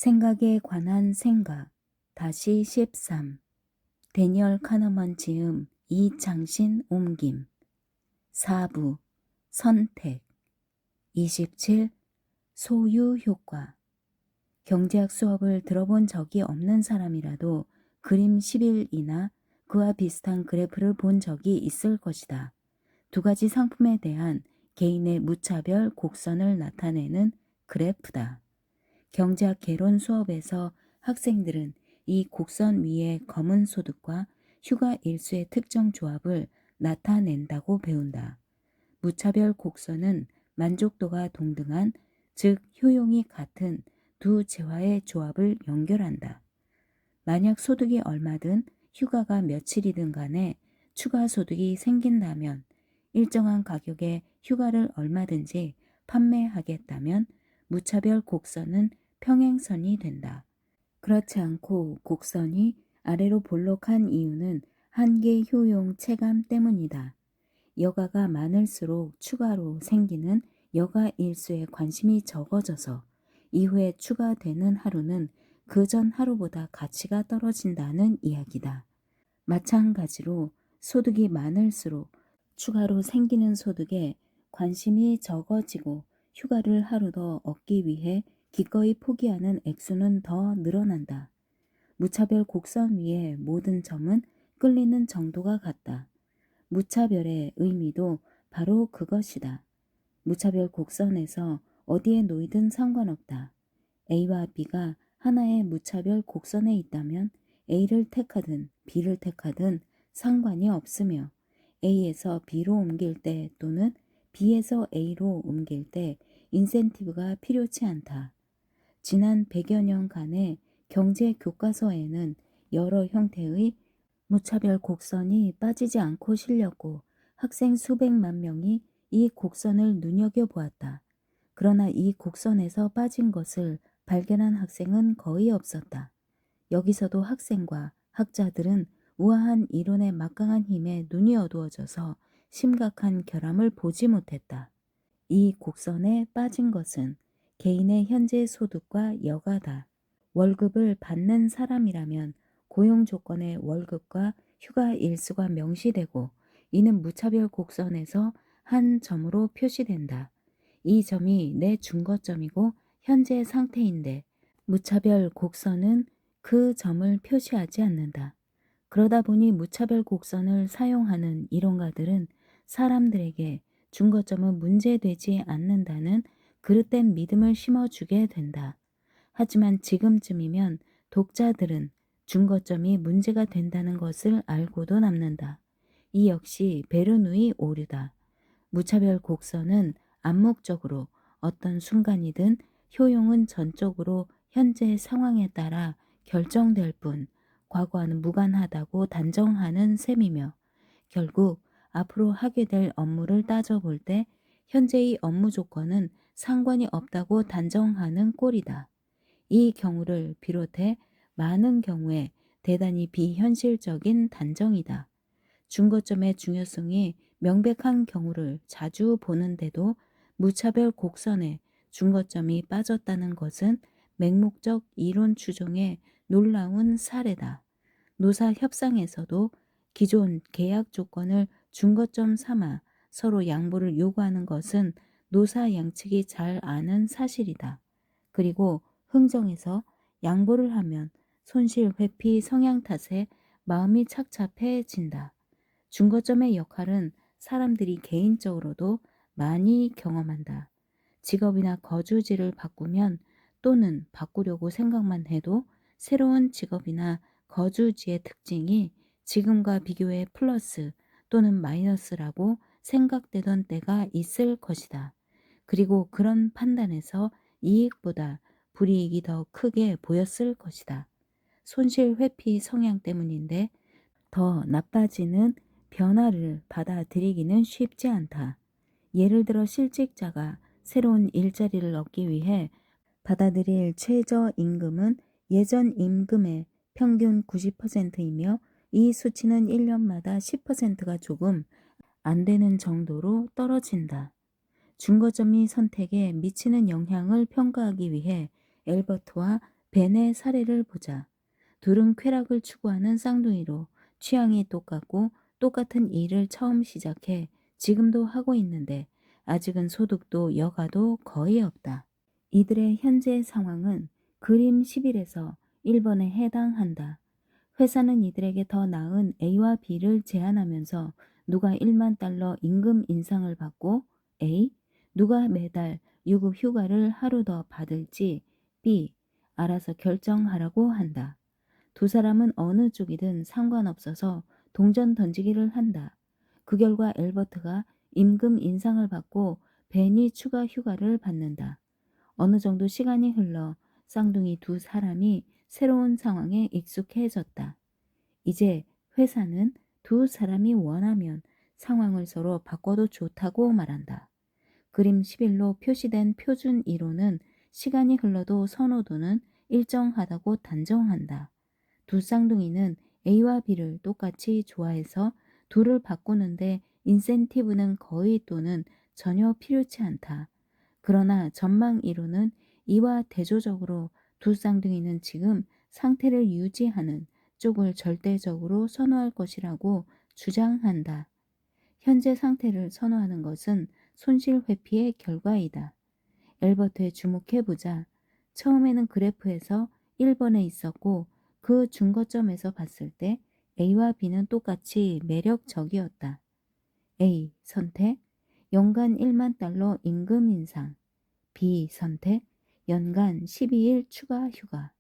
생각에 관한 생각 다시 13 데니얼 카너먼 지음 이창신 옮김 4부 선택 27 소유 효과 경제학 수업을 들어본 적이 없는 사람이라도 그림 11이나 그와 비슷한 그래프를 본 적이 있을 것이다. 두 가지 상품에 대한 개인의 무차별 곡선을 나타내는 그래프다. 경제학 개론 수업에서 학생들은 이 곡선 위의 검은 소득과 휴가 일수의 특정 조합을 나타낸다고 배운다. 무차별 곡선은 만족도가 동등한, 즉 효용이 같은 두 재화의 조합을 연결한다. 만약 소득이 얼마든 휴가가 며칠이든 간에 추가 소득이 생긴다면 일정한 가격에 휴가를 얼마든지 판매하겠다면 무차별 곡선은 평행선이 된다. 그렇지 않고 곡선이 아래로 볼록한 이유는 한계 효용 체감 때문이다. 여가가 많을수록 추가로 생기는 여가 일수에 관심이 적어져서 이후에 추가되는 하루는 그 전 하루보다 가치가 떨어진다는 이야기다. 마찬가지로 소득이 많을수록 추가로 생기는 소득에 관심이 적어지고 휴가를 하루 더 얻기 위해 기꺼이 포기하는 액수는 더 늘어난다. 무차별 곡선 위의 모든 점은 끌리는 정도가 같다. 무차별의 의미도 바로 그것이다. 무차별 곡선에서 어디에 놓이든 상관없다. A와 B가 하나의 무차별 곡선에 있다면 A를 택하든 B를 택하든 상관이 없으며 A에서 B로 옮길 때 또는 B에서 A로 옮길 때 인센티브가 필요치 않다. 지난 100여 년간의 경제 교과서에는 여러 형태의 무차별 곡선이 빠지지 않고 실렸고 학생 수백만 명이 이 곡선을 눈여겨보았다. 그러나 이 곡선에서 빠진 것을 발견한 학생은 거의 없었다. 여기서도 학생과 학자들은 우아한 이론의 막강한 힘에 눈이 어두워져서 심각한 결함을 보지 못했다. 이 곡선에 빠진 것은 개인의 현재 소득과 여가다. 월급을 받는 사람이라면 고용 조건에 월급과 휴가 일수가 명시되고 이는 무차별 곡선에서 한 점으로 표시된다. 이 점이 내 준거점이고 현재 상태인데 무차별 곡선은 그 점을 표시하지 않는다. 그러다 보니 무차별 곡선을 사용하는 이론가들은 사람들에게 준거점은 문제되지 않는다는 그릇된 믿음을 심어주게 된다. 하지만 지금쯤이면 독자들은 준거점이 문제가 된다는 것을 알고도 남는다. 이 역시 베르누이 오류다. 무차별 곡선은 암묵적으로 어떤 순간이든 효용은 전적으로 현재 상황에 따라 결정될 뿐 과거와는 무관하다고 단정하는 셈이며 결국 앞으로 하게 될 업무를 따져볼 때 현재의 업무 조건은 상관이 없다고 단정하는 꼴이다. 이 경우를 비롯해 많은 경우에 대단히 비현실적인 단정이다. 준거점의 중요성이 명백한 경우를 자주 보는데도 무차별 곡선에 준거점이 빠졌다는 것은 맹목적 이론 추종의 놀라운 사례다. 노사 협상에서도 기존 계약 조건을 준거점 삼아 서로 양보를 요구하는 것은 노사 양측이 잘 아는 사실이다. 그리고 흥정에서 양보를 하면 손실 회피 성향 탓에 마음이 착잡해진다. 준거점의 역할은 사람들이 개인적으로도 많이 경험한다. 직업이나 거주지를 바꾸면 또는 바꾸려고 생각만 해도 새로운 직업이나 거주지의 특징이 지금과 비교해 플러스 또는 마이너스라고 생각되던 때가 있을 것이다. 그리고 그런 판단에서 이익보다 불이익이 더 크게 보였을 것이다. 손실 회피 성향 때문인데 더 나빠지는 변화를 받아들이기는 쉽지 않다. 예를 들어 실직자가 새로운 일자리를 얻기 위해 받아들일 최저임금은 예전 임금의 평균 90%이며 이 수치는 1년마다 10%가 조금 안 되는 정도로 떨어진다. 준거점이 선택에 미치는 영향을 평가하기 위해 엘버트와 벤의 사례를 보자. 둘은 쾌락을 추구하는 쌍둥이로 취향이 똑같고 똑같은 일을 처음 시작해 지금도 하고 있는데 아직은 소득도 여가도 거의 없다. 이들의 현재 상황은 그림 11에서 1번에 해당한다. 회사는 이들에게 더 나은 A와 B를 제안하면서 누가 1만 달러 임금 인상을 받고 A, 누가 매달 유급 휴가를 하루 더 받을지 B, 알아서 결정하라고 한다. 두 사람은 어느 쪽이든 상관없어서 동전 던지기를 한다. 그 결과 엘버트가 임금 인상을 받고 벤이 추가 휴가를 받는다. 어느 정도 시간이 흘러 쌍둥이 두 사람이 새로운 상황에 익숙해졌다. 이제 회사는 두 사람이 원하면 상황을 서로 바꿔도 좋다고 말한다. 그림 11로 표시된 표준 이론은 시간이 흘러도 선호도는 일정하다고 단정한다. 두 쌍둥이는 A와 B를 똑같이 좋아해서 둘을 바꾸는데 인센티브는 거의 또는 전혀 필요치 않다. 그러나 전망 이론은 이와 대조적으로 두 쌍둥이는 지금 상태를 유지하는 쪽을 절대적으로 선호할 것이라고 주장한다. 현재 상태를 선호하는 것은 손실 회피의 결과이다. 엘버트에 주목해보자. 처음에는 그래프에서 1번에 있었고 그 중거점에서 봤을 때 A와 B는 똑같이 매력적이었다. A. 선택. 연간 1만 달러 임금 인상. B. 선택. 연간 12일 추가 휴가.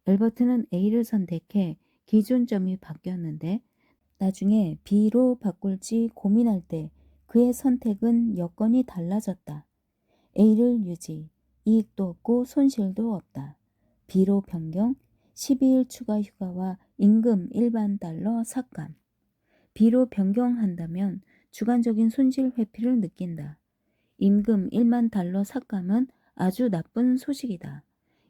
엘버트는 A를 선택해 기준점이 바뀌었는데 나중에 B로 바꿀지 고민할 때 그의 선택은 여건이 달라졌다. A를 유지, 이익도 없고 손실도 없다. B로 변경, 12일 추가 휴가와 임금 1만 달러 삭감. B로 변경한다면 주관적인 손실 회피를 느낀다. 임금 1만 달러 삭감은 아주 나쁜 소식이다.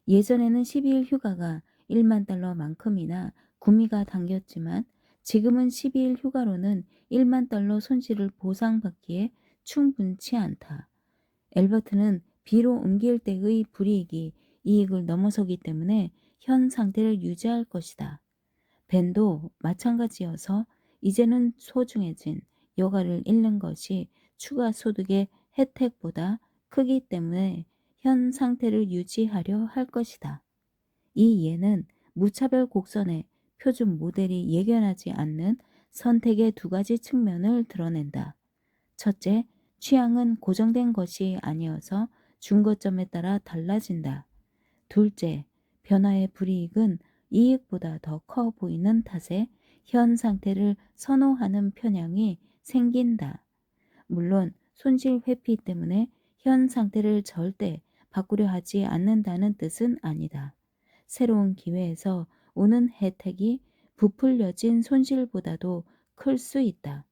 예전에는 12일 휴가가 1만 달러만큼이나 구미가 당겼지만 지금은 12일 휴가로는 1만 달러 손실을 보상받기에 충분치 않다. 엘버트는 B로 옮길 때의 불이익이 이익을 넘어서기 때문에 현 상태를 유지할 것이다. 벤도 마찬가지여서 이제는 소중해진 여가를 잃는 것이 추가 소득의 혜택보다 크기 때문에 현 상태를 유지하려 할 것이다. 이 예는 무차별 곡선의 표준 모델이 예견하지 않는 선택의 두 가지 측면을 드러낸다. 첫째, 취향은 고정된 것이 아니어서 중거점에 따라 달라진다. 둘째, 변화의 불이익은 이익보다 더 커 보이는 탓에 현 상태를 선호하는 편향이 생긴다. 물론 손실 회피 때문에 현 상태를 절대 바꾸려 하지 않는다는 뜻은 아니다. 새로운 기회에서 오는 혜택이 부풀려진 손실보다도 클 수 있다.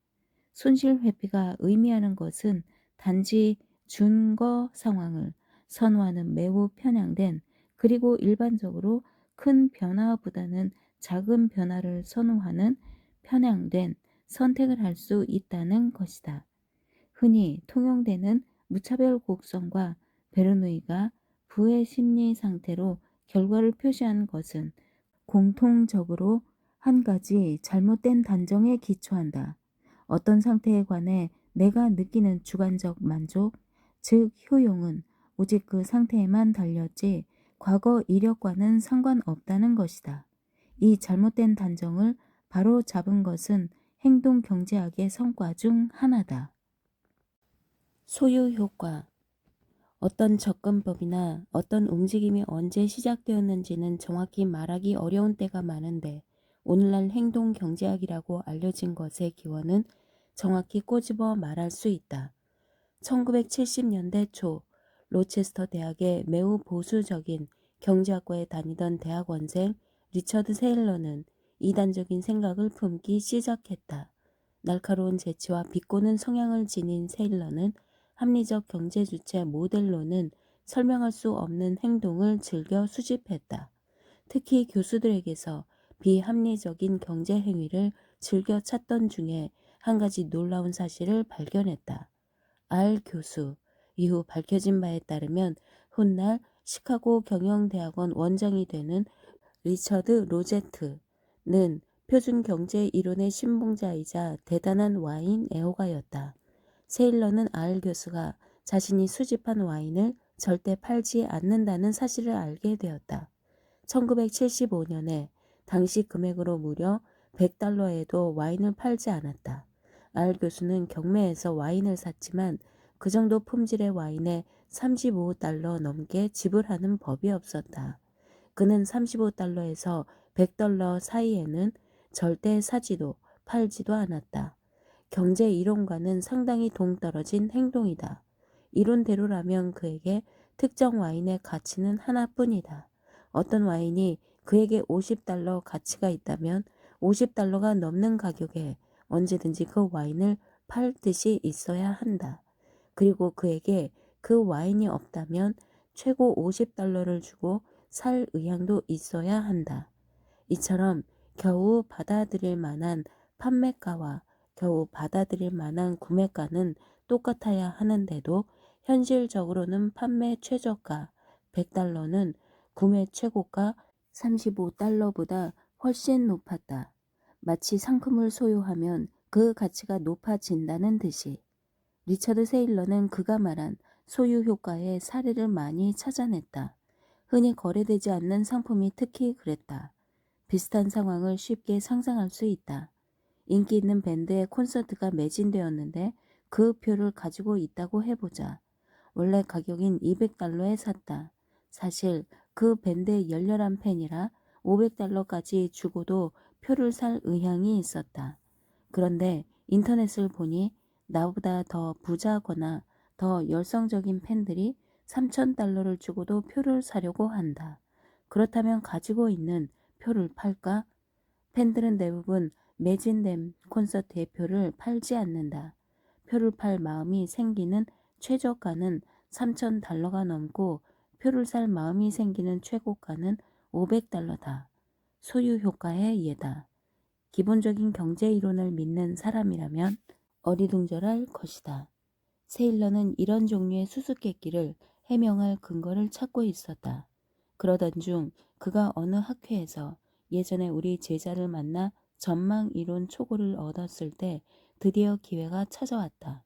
손실 회피가 의미하는 것은 단지 준거 상황을 선호하는 매우 편향된 그리고 일반적으로 큰 변화보다는 작은 변화를 선호하는 편향된 선택을 할 수 있다는 것이다. 흔히 통용되는 무차별 곡선과 베르누이가 부의 심리 상태로 결과를 표시한 것은 공통적으로 한 가지 잘못된 단정에 기초한다. 어떤 상태에 관해 내가 느끼는 주관적 만족, 즉 효용은 오직 그 상태에만 달렸지 과거 이력과는 상관없다는 것이다. 이 잘못된 단정을 바로 잡은 것은 행동 경제학의 성과 중 하나다. 소유 효과. 어떤 접근법이나 어떤 움직임이 언제 시작되었는지는 정확히 말하기 어려운 때가 많은데 오늘날 행동 경제학이라고 알려진 것의 기원은 정확히 꼬집어 말할 수 있다. 1970년대 초 로체스터 대학의 매우 보수적인 경제학과에 다니던 대학원생 리처드 세일러는 이단적인 생각을 품기 시작했다. 날카로운 재치와 비꼬는 성향을 지닌 세일러는 합리적 경제 주체 모델로는 설명할 수 없는 행동을 즐겨 수집했다. 특히 교수들에게서 비합리적인 경제 행위를 즐겨 찾던 중에 한 가지 놀라운 사실을 발견했다. R 교수, 이후 밝혀진 바에 따르면 훗날 시카고 경영대학원 원장이 되는 리처드 로제트는 표준 경제 이론의 신봉자이자 대단한 와인 애호가였다. 세일러는 알 교수가 자신이 수집한 와인을 절대 팔지 않는다는 사실을 알게 되었다. 1975년에 당시 금액으로 무려 100달러에도 와인을 팔지 않았다. 알 교수는 경매에서 와인을 샀지만 그 정도 품질의 와인에 35달러 넘게 지불하는 법이 없었다. 그는 35달러에서 100달러 사이에는 절대 사지도 팔지도 않았다. 경제 이론과는 상당히 동떨어진 행동이다. 이론대로라면 그에게 특정 와인의 가치는 하나뿐이다. 어떤 와인이 그에게 50달러 가치가 있다면 50달러가 넘는 가격에 언제든지 그 와인을 팔 뜻이 있어야 한다. 그리고 그에게 그 와인이 없다면 최고 50달러를 주고 살 의향도 있어야 한다. 이처럼 겨우 받아들일 만한 판매가와 겨우 받아들일 만한 구매가는 똑같아야 하는데도 현실적으로는 판매 최저가 100달러는 구매 최고가 35달러보다 훨씬 높았다. 마치 상품을 소유하면 그 가치가 높아진다는 듯이. 리처드 세일러는 그가 말한 소유 효과의 사례를 많이 찾아냈다. 흔히 거래되지 않는 상품이 특히 그랬다. 비슷한 상황을 쉽게 상상할 수 있다. 인기 있는 밴드의 콘서트가 매진되었는데 그 표를 가지고 있다고 해보자. 원래 가격인 200달러에 샀다. 사실 그 밴드의 열렬한 팬이라 500달러까지 주고도 표를 살 의향이 있었다. 그런데 인터넷을 보니 나보다 더 부자거나 더 열성적인 팬들이 3,000달러를 주고도 표를 사려고 한다. 그렇다면 가지고 있는 표를 팔까? 팬들은 대부분 매진된 콘서트의 표를 팔지 않는다. 표를 팔 마음이 생기는 최저가는 3,000달러가 넘고 표를 살 마음이 생기는 최고가는 500달러다. 소유 효과의 예다. 기본적인 경제 이론을 믿는 사람이라면 어리둥절할 것이다. 세일러는 이런 종류의 수수께끼를 해명할 근거를 찾고 있었다. 그러던 중 그가 어느 학회에서 예전에 우리 제자를 만나 전망 이론 초고를 얻었을 때 드디어 기회가 찾아왔다.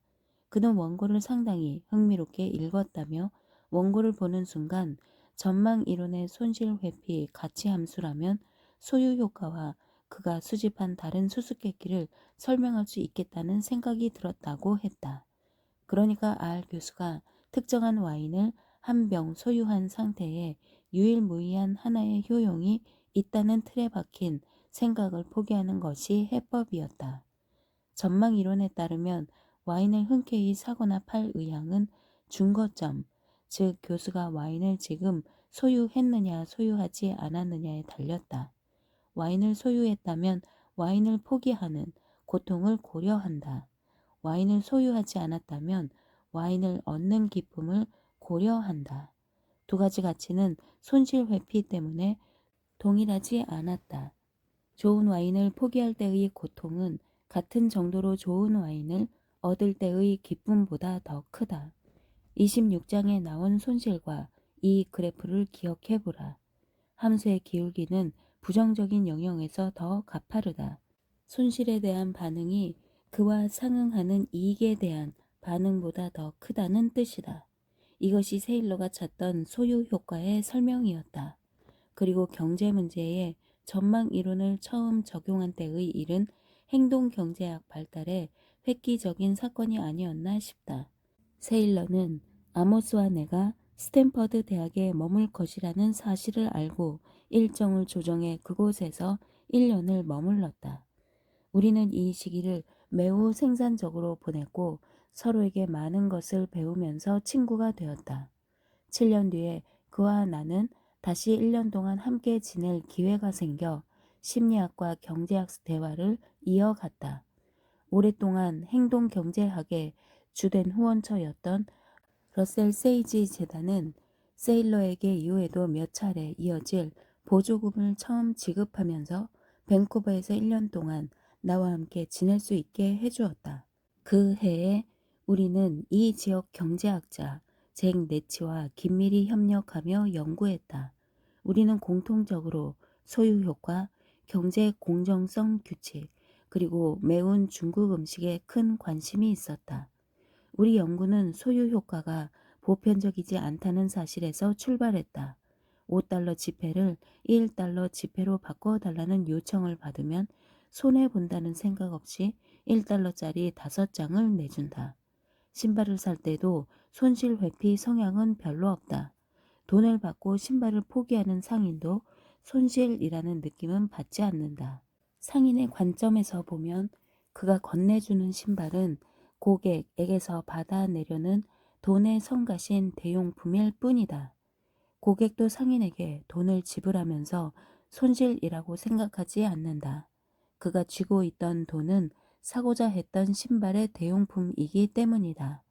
그는 원고를 상당히 흥미롭게 읽었다며 원고를 보는 순간 전망 이론의 손실 회피 가치 함수라면 소유 효과와 그가 수집한 다른 수수께끼를 설명할 수 있겠다는 생각이 들었다고 했다. 그러니까 알 교수가 특정한 와인을 한 병 소유한 상태에 유일무이한 하나의 효용이 있다는 틀에 박힌 생각을 포기하는 것이 해법이었다. 전망 이론에 따르면 와인을 흔쾌히 사거나 팔 의향은 준거점, 즉 교수가 와인을 지금 소유했느냐 소유하지 않았느냐에 달렸다. 와인을 소유했다면 와인을 포기하는 고통을 고려한다. 와인을 소유하지 않았다면 와인을 얻는 기쁨을 고려한다. 두 가지 가치는 손실 회피 때문에 동일하지 않았다. 좋은 와인을 포기할 때의 고통은 같은 정도로 좋은 와인을 얻을 때의 기쁨보다 더 크다. 26장에 나온 손실과 이 그래프를 기억해보라. 함수의 기울기는 부정적인 영역에서 더 가파르다. 손실에 대한 반응이 그와 상응하는 이익에 대한 반응보다 더 크다는 뜻이다. 이것이 세일러가 찾던 소유 효과의 설명이었다. 그리고 경제 문제에 전망 이론을 처음 적용한 때의 일은 행동경제학 발달의 획기적인 사건이 아니었나 싶다. 세일러는 아모스와 내가 스탠퍼드 대학에 머물 것이라는 사실을 알고 일정을 조정해 그곳에서 1년을 머물렀다. 우리는 이 시기를 매우 생산적으로 보냈고 서로에게 많은 것을 배우면서 친구가 되었다. 7년 뒤에 그와 나는 다시 1년 동안 함께 지낼 기회가 생겨 심리학과 경제학 대화를 이어갔다. 오랫동안 행동경제학의 주된 후원처였던 러셀 세이지 재단은 세일러에게 이후에도 몇 차례 이어질 보조금을 처음 지급하면서 밴쿠버에서 1년 동안 나와 함께 지낼 수 있게 해주었다. 그 해에 우리는 이 지역 경제학자 잭 네치와 긴밀히 협력하며 연구했다. 우리는 공통적으로 소유 효과, 경제 공정성 규칙, 그리고 매운 중국 음식에 큰 관심이 있었다. 우리 연구는 소유 효과가 보편적이지 않다는 사실에서 출발했다. 5달러 지폐를 1달러 지폐로 바꿔달라는 요청을 받으면 손해본다는 생각 없이 1달러짜리 5장을 내준다. 신발을 살 때도 손실 회피 성향은 별로 없다. 돈을 받고 신발을 포기하는 상인도 손실이라는 느낌은 받지 않는다. 상인의 관점에서 보면 그가 건네주는 신발은 고객에게서 받아내려는 돈의 성가신 대용품일 뿐이다. 고객도 상인에게 돈을 지불하면서 손실이라고 생각하지 않는다. 그가 쥐고 있던 돈은 사고자 했던 신발의 대용품이기 때문이다.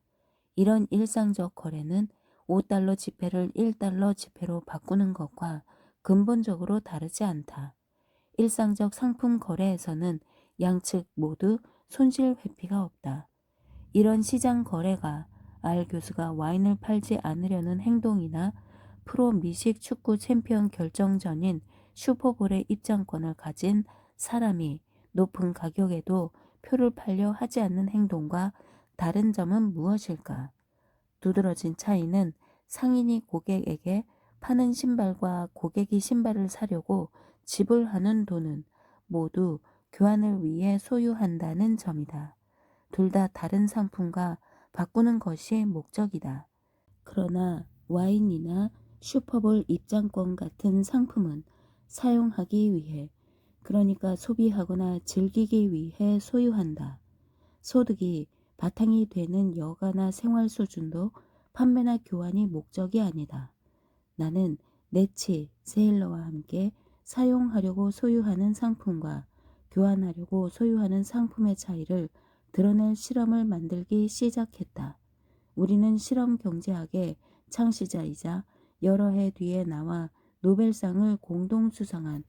이런 일상적 거래는 5달러 지폐를 1달러 지폐로 바꾸는 것과 근본적으로 다르지 않다. 일상적 상품 거래에서는 양측 모두 손실 회피가 없다. 이런 시장 거래가 알 교수가 와인을 팔지 않으려는 행동이나 프로 미식 축구 챔피언 결정전인 슈퍼볼의 입장권을 가진 사람이 높은 가격에도 표를 팔려 하지 않는 행동과 다른 점은 무엇일까? 두드러진 차이는 상인이 고객에게 파는 신발과 고객이 신발을 사려고 지불하는 돈은 모두 교환을 위해 소유한다는 점이다. 둘 다 다른 상품과 바꾸는 것이 목적이다. 그러나 와인이나 슈퍼볼 입장권 같은 상품은 사용하기 위해, 그러니까 소비하거나 즐기기 위해 소유한다. 소득이 바탕이 되는 여가나 생활 수준도 판매나 교환이 목적이 아니다. 나는 네치, 세일러와 함께 사용하려고 소유하는 상품과 교환하려고 소유하는 상품의 차이를 드러낼 실험을 만들기 시작했다. 우리는 실험 경제학의 창시자이자 여러 해 뒤에 나와 노벨상을 공동 수상한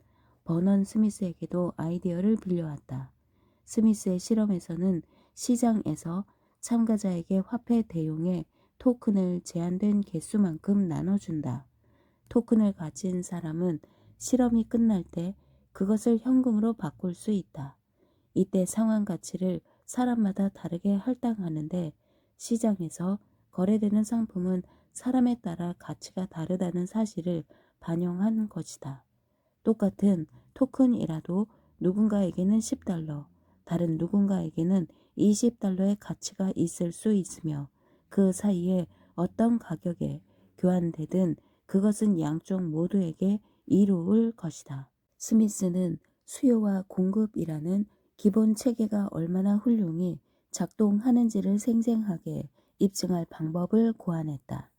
버넌 스미스에게도 아이디어를 빌려왔다. 스미스의 실험에서는 시장에서 참가자에게 화폐 대용의 토큰을 제한된 개수만큼 나눠준다. 토큰을 가진 사람은 실험이 끝날 때 그것을 현금으로 바꿀 수 있다. 이때 상환 가치를 사람마다 다르게 할당하는데 시장에서 거래되는 상품은 사람에 따라 가치가 다르다는 사실을 반영한 것이다. 똑같은 토큰이라도 누군가에게는 10달러, 다른 누군가에게는 20달러의 가치가 있을 수 있으며 그 사이에 어떤 가격에 교환되든 그것은 양쪽 모두에게 이로울 것이다. 스미스는 수요와 공급이라는 기본 체계가 얼마나 훌륭히 작동하는지를 생생하게 입증할 방법을 고안했다.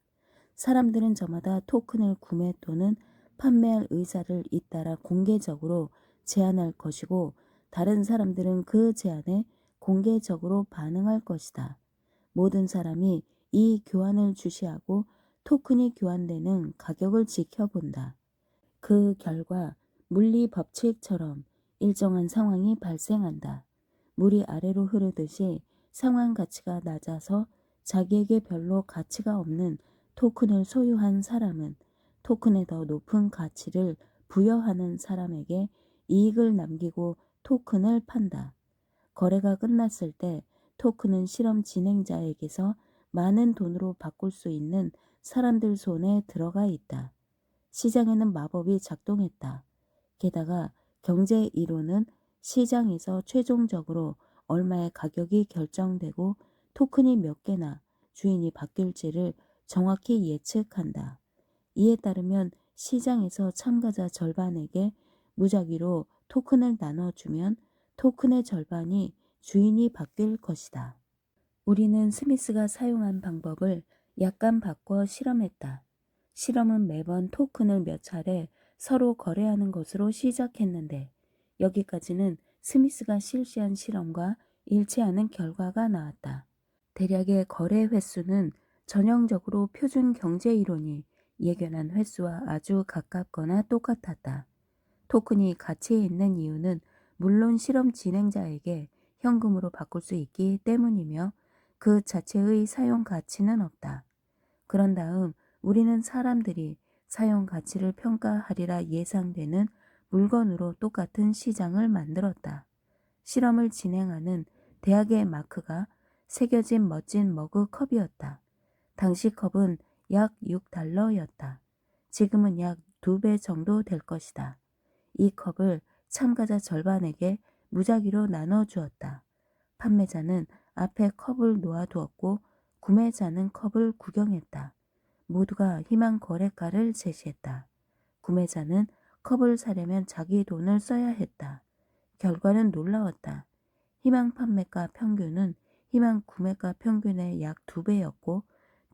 사람들은 저마다 토큰을 구매 또는 판매할 의사를 잇따라 공개적으로 제안할 것이고 다른 사람들은 그 제안에 공개적으로 반응할 것이다. 모든 사람이 이 교환을 주시하고 토큰이 교환되는 가격을 지켜본다. 그 결과 물리 법칙처럼 일정한 상황이 발생한다. 물이 아래로 흐르듯이 상환 가치가 낮아서 자기에게 별로 가치가 없는 토큰을 소유한 사람은 토큰에 더 높은 가치를 부여하는 사람에게 이익을 남기고 토큰을 판다. 거래가 끝났을 때 토큰은 실험 진행자에게서 많은 돈으로 바꿀 수 있는 사람들 손에 들어가 있다. 시장에는 마법이 작동했다. 게다가 경제 이론은 시장에서 최종적으로 얼마의 가격이 결정되고 토큰이 몇 개나 주인이 바뀔지를 정확히 예측한다. 이에 따르면 시장에서 참가자 절반에게 무작위로 토큰을 나눠주면 토큰의 절반이 주인이 바뀔 것이다. 우리는 스미스가 사용한 방법을 약간 바꿔 실험했다. 실험은 매번 토큰을 몇 차례 서로 거래하는 것으로 시작했는데 여기까지는 스미스가 실시한 실험과 일치하는 결과가 나왔다. 대략의 거래 횟수는 전형적으로 표준 경제 이론이 예견한 횟수와 아주 가깝거나 똑같았다. 토큰이 가치에 있는 이유는 물론 실험 진행자에게 현금으로 바꿀 수 있기 때문이며 그 자체의 사용 가치는 없다. 그런 다음 우리는 사람들이 사용 가치를 평가하리라 예상되는 물건으로 똑같은 시장을 만들었다. 실험을 진행하는 대학의 마크가 새겨진 멋진 머그컵이었다. 당시 컵은 약 6달러였다. 지금은 약 2배 정도 될 것이다. 이 컵을 참가자 절반에게 무작위로 나눠주었다. 판매자는 앞에 컵을 놓아두었고 구매자는 컵을 구경했다. 모두가 희망 거래가를 제시했다. 구매자는 컵을 사려면 자기 돈을 써야 했다. 결과는 놀라웠다. 희망 판매가 평균은 희망 구매가 평균의 약 2배였고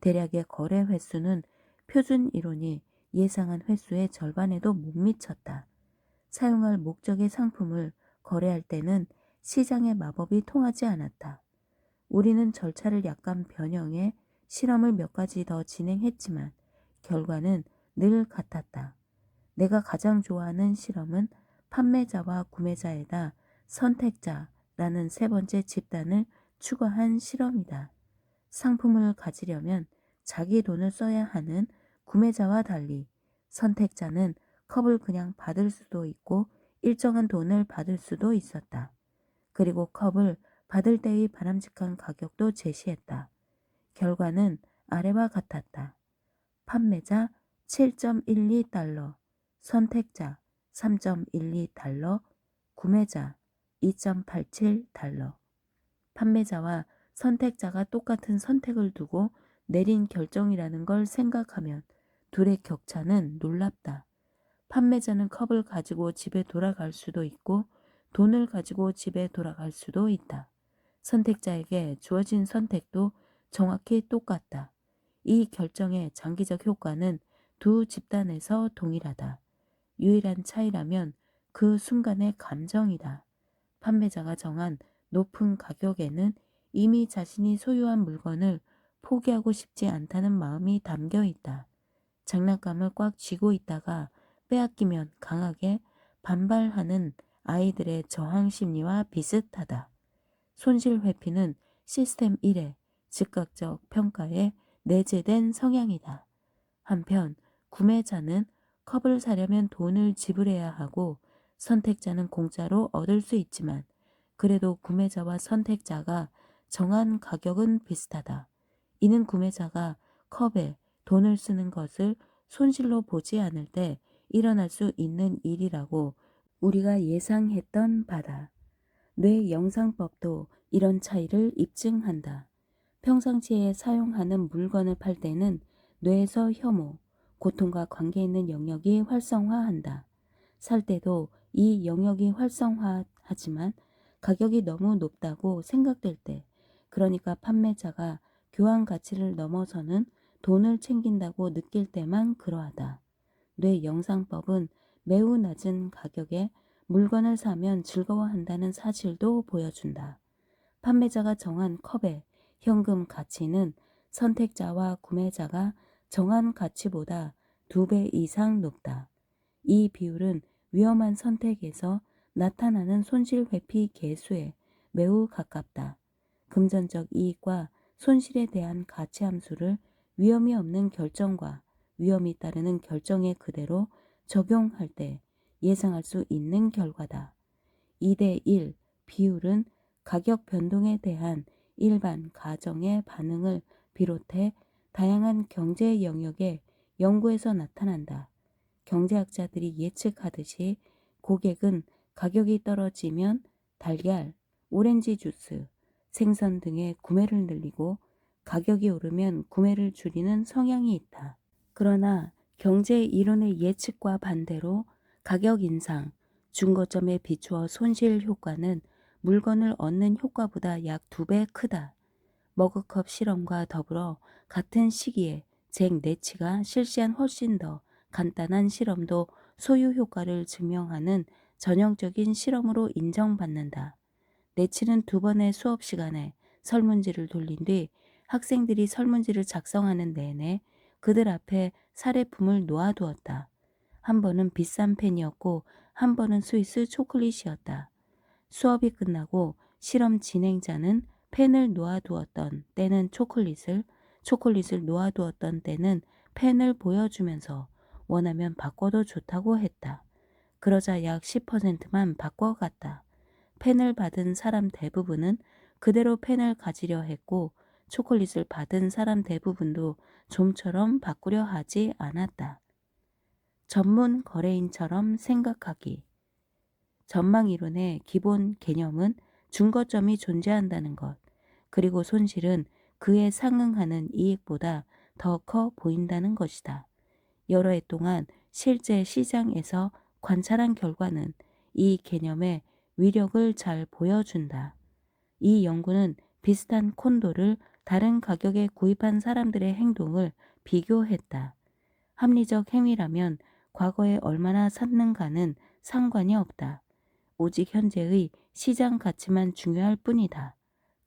대략의 거래 횟수는 표준 이론이 예상한 횟수의 절반에도 못 미쳤다. 사용할 목적의 상품을 거래할 때는 시장의 마법이 통하지 않았다. 우리는 절차를 약간 변형해 실험을 몇 가지 더 진행했지만 결과는 늘 같았다. 내가 가장 좋아하는 실험은 판매자와 구매자에다 선택자라는 세 번째 집단을 추가한 실험이다. 상품을 가지려면 자기 돈을 써야 하는 구매자와 달리 선택자는 컵을 그냥 받을 수도 있고 일정한 돈을 받을 수도 있었다. 그리고 컵을 받을 때의 바람직한 가격도 제시했다. 결과는 아래와 같았다. 판매자 7.12달러, 선택자 3.12달러, 구매자 2.87달러. 판매자와 선택자가 똑같은 선택을 두고 내린 결정이라는 걸 생각하면 둘의 격차는 놀랍다. 판매자는 컵을 가지고 집에 돌아갈 수도 있고 돈을 가지고 집에 돌아갈 수도 있다. 선택자에게 주어진 선택도 정확히 똑같다. 이 결정의 장기적 효과는 두 집단에서 동일하다. 유일한 차이라면 그 순간의 감정이다. 판매자가 정한 높은 가격에는 이미 자신이 소유한 물건을 포기하고 싶지 않다는 마음이 담겨 있다. 장난감을 꽉 쥐고 있다가 빼앗기면 강하게 반발하는 아이들의 저항 심리와 비슷하다. 손실 회피는 시스템 1의 즉각적 평가에 내재된 성향이다. 한편 구매자는 컵을 사려면 돈을 지불해야 하고 선택자는 공짜로 얻을 수 있지만 그래도 구매자와 선택자가 정한 가격은 비슷하다. 이는 구매자가 컵에 돈을 쓰는 것을 손실로 보지 않을 때 일어날 수 있는 일이라고 우리가 예상했던 바다. 뇌 영상법도 이런 차이를 입증한다. 평상시에 사용하는 물건을 팔 때는 뇌에서 혐오, 고통과 관계 있는 영역이 활성화한다. 살 때도 이 영역이 활성화하지만 가격이 너무 높다고 생각될 때, 그러니까 판매자가 교환 가치를 넘어서는 돈을 챙긴다고 느낄 때만 그러하다. 뇌 영상법은 매우 낮은 가격에 물건을 사면 즐거워한다는 사실도 보여준다. 판매자가 정한 컵의 현금 가치는 선택자와 구매자가 정한 가치보다 2배 이상 높다. 이 비율은 위험한 선택에서 나타나는 손실 회피 계수에 매우 가깝다. 금전적 이익과 손실에 대한 가치 함수를 위험이 없는 결정과 위험이 따르는 결정에 그대로 적용할 때 예상할 수 있는 결과다. 2대1 비율은 가격 변동에 대한 일반 가정의 반응을 비롯해 다양한 경제 영역의 연구에서 나타난다. 경제학자들이 예측하듯이 고객은 가격이 떨어지면 달걀, 오렌지 주스, 생선 등의 구매를 늘리고 가격이 오르면 구매를 줄이는 성향이 있다. 그러나 경제 이론의 예측과 반대로 가격 인상, 중고점에 비추어 손실 효과는 물건을 얻는 효과보다 약 2배 크다. 머그컵 실험과 더불어 같은 시기에 잭 네치가 실시한 훨씬 더 간단한 실험도 소유 효과를 증명하는 전형적인 실험으로 인정받는다. 네치는 2번의 수업 시간에 설문지를 돌린 뒤 학생들이 설문지를 작성하는 내내 그들 앞에 사례품을 놓아두었다. 한 번은 비싼 펜이었고 한 번은 스위스 초콜릿이었다. 수업이 끝나고 실험 진행자는 펜을 놓아두었던 때는 초콜릿을, 초콜릿을 놓아두었던 때는 펜을 보여주면서 원하면 바꿔도 좋다고 했다. 그러자 약 10%만 바꿔갔다. 펜을 받은 사람 대부분은 그대로 펜을 가지려 했고 초콜릿을 받은 사람 대부분도 좀처럼 바꾸려 하지 않았다. 전문 거래인처럼 생각하기. 전망이론의 기본 개념은 중거점이 존재한다는 것, 그리고 손실은 그에 상응하는 이익보다 더 커 보인다는 것이다. 여러 해 동안 실제 시장에서 관찰한 결과는 이 개념의 위력을 잘 보여준다. 이 연구는 비슷한 콘도를 다른 가격에 구입한 사람들의 행동을 비교했다. 합리적 행위라면 과거에 얼마나 샀는가는 상관이 없다. 오직 현재의 시장 가치만 중요할 뿐이다.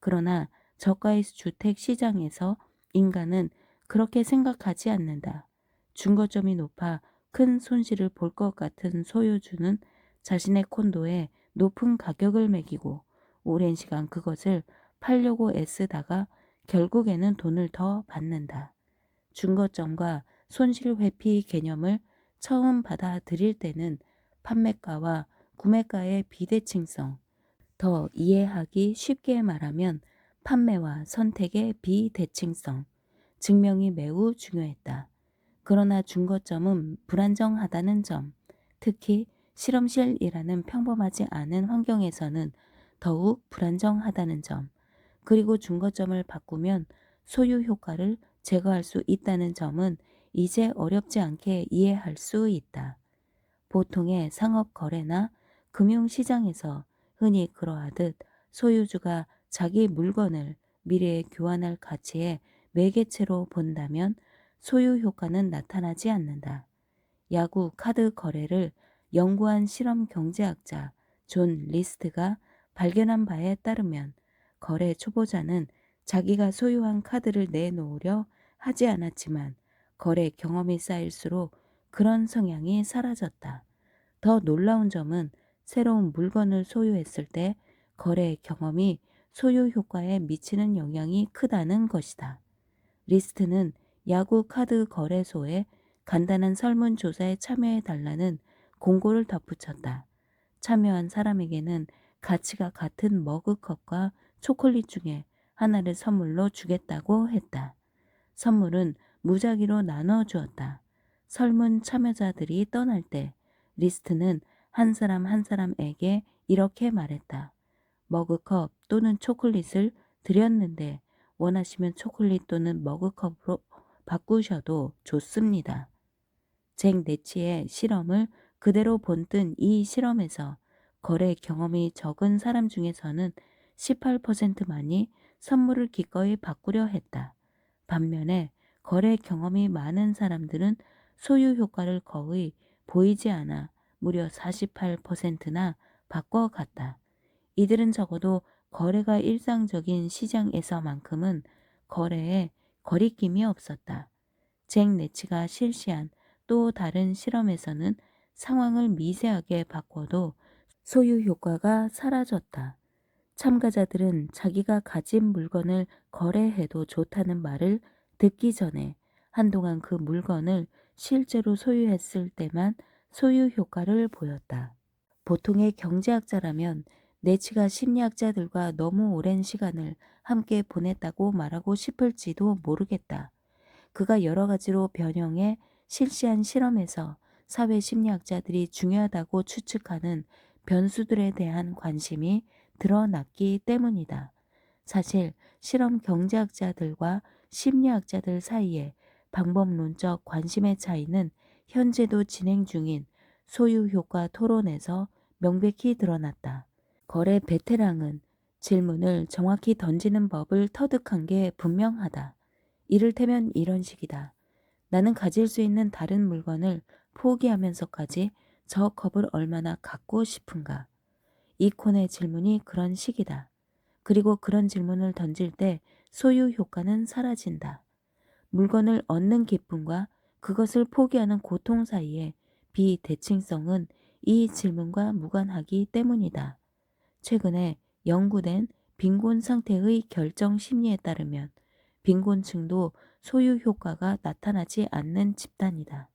그러나 저가의 주택 시장에서 인간은 그렇게 생각하지 않는다. 중거점이 높아 큰 손실을 볼 것 같은 소유주는 자신의 콘도에 높은 가격을 매기고 오랜 시간 그것을 팔려고 애쓰다가 결국에는 돈을 더 받는다. 중거점과 손실 회피 개념을 처음 받아들일 때는 판매가와 구매가의 비대칭성, 더 이해하기 쉽게 말하면 판매와 선택의 비대칭성, 증명이 매우 중요했다. 그러나 중거점은 불안정하다는 점, 특히 실험실이라는 평범하지 않은 환경에서는 더욱 불안정하다는 점, 그리고 중거점을 바꾸면 소유 효과를 제거할 수 있다는 점은 이제 어렵지 않게 이해할 수 있다. 보통의 상업 거래나 금융시장에서 흔히 그러하듯 소유주가 자기 물건을 미래에 교환할 가치의 매개체로 본다면 소유 효과는 나타나지 않는다. 야구 카드 거래를 연구한 실험 경제학자 존 리스트가 발견한 바에 따르면 거래 초보자는 자기가 소유한 카드를 내놓으려 하지 않았지만 거래 경험이 쌓일수록 그런 성향이 사라졌다. 더 놀라운 점은 새로운 물건을 소유했을 때 거래 경험이 소유 효과에 미치는 영향이 크다는 것이다. 리스트는 야구 카드 거래소에 간단한 설문조사에 참여해달라는 공고를 덧붙였다. 참여한 사람에게는 가치가 같은 머그컵과 초콜릿 중에 하나를 선물로 주겠다고 했다. 선물은 무작위로 나눠 주었다. 설문 참여자들이 떠날 때 리스트는 한 사람 한 사람에게 이렇게 말했다. 머그컵 또는 초콜릿을 드렸는데 원하시면 초콜릿 또는 머그컵으로 바꾸셔도 좋습니다. 잭 네치의 실험을 그대로 본뜬 이 실험에서 거래 경험이 적은 사람 중에서는 18%만이 선물을 기꺼이 바꾸려 했다. 반면에 거래 경험이 많은 사람들은 소유 효과를 거의 보이지 않아 무려 48%나 바꿔갔다. 이들은 적어도 거래가 일상적인 시장에서만큼은 거래에 거리낌이 없었다. 잭 네치가 실시한 또 다른 실험에서는 상황을 미세하게 바꿔도 소유 효과가 사라졌다. 참가자들은 자기가 가진 물건을 거래해도 좋다는 말을 듣기 전에 한동안 그 물건을 실제로 소유했을 때만 소유 효과를 보였다. 보통의 경제학자라면 네치가 심리학자들과 너무 오랜 시간을 함께 보냈다고 말하고 싶을지도 모르겠다. 그가 여러 가지로 변형해 실시한 실험에서 사회 심리학자들이 중요하다고 추측하는 변수들에 대한 관심이 드러났기 때문이다. 사실 실험 경제학자들과 심리학자들 사이의 방법론적 관심의 차이는 현재도 진행 중인 소유 효과 토론에서 명백히 드러났다. 거래 베테랑은 질문을 정확히 던지는 법을 터득한 게 분명하다. 이를테면 이런 식이다. 나는 가질 수 있는 다른 물건을 포기하면서까지 저 컵을 얼마나 갖고 싶은가? 이 콘의 질문이 그런 식이다. 그리고 그런 질문을 던질 때 소유 효과는 사라진다. 물건을 얻는 기쁨과 그것을 포기하는 고통 사이의 비대칭성은 이 질문과 무관하기 때문이다. 최근에 연구된 빈곤 상태의 결정 심리에 따르면 빈곤층도 소유 효과가 나타나지 않는 집단이다.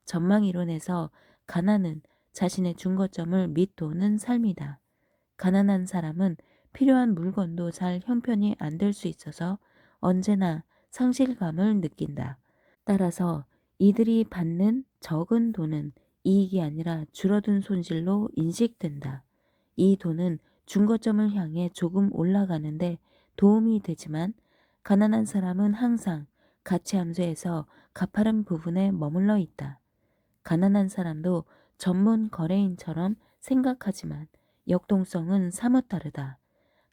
전망 이론에서 가난은 자신의 중거점을 밑도는 삶이다. 가난한 사람은 필요한 물건도 잘 형편이 안 될 수 있어서 언제나 상실감을 느낀다. 따라서 이들이 받는 적은 돈은 이익이 아니라 줄어든 손실로 인식된다. 이 돈은 중거점을 향해 조금 올라가는데 도움이 되지만 가난한 사람은 항상 가치 함수에서 가파른 부분에 머물러 있다. 가난한 사람도 전문 거래인처럼 생각하지만 역동성은 사뭇 다르다.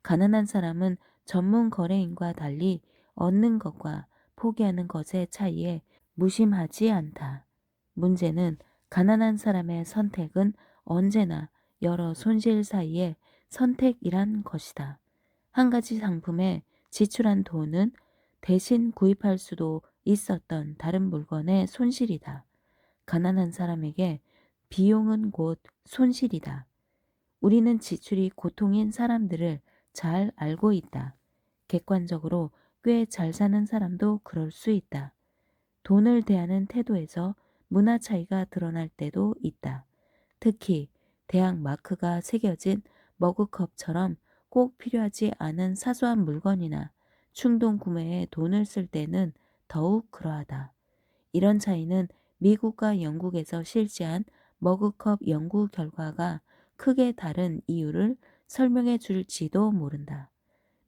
가난한 사람은 전문 거래인과 달리 얻는 것과 포기하는 것의 차이에 무심하지 않다. 문제는 가난한 사람의 선택은 언제나 여러 손실 사이의 선택이란 것이다. 한 가지 상품에 지출한 돈은 대신 구입할 수도 있었던 다른 물건의 손실이다. 가난한 사람에게 비용은 곧 손실이다. 우리는 지출이 고통인 사람들을 잘 알고 있다. 객관적으로 꽤 잘 사는 사람도 그럴 수 있다. 돈을 대하는 태도에서 문화 차이가 드러날 때도 있다. 특히 대학 마크가 새겨진 머그컵처럼 꼭 필요하지 않은 사소한 물건이나 충동 구매에 돈을 쓸 때는 더욱 그러하다. 이런 차이는 미국과 영국에서 실시한 머그컵 연구 결과가 크게 다른 이유를 설명해 줄지도 모른다.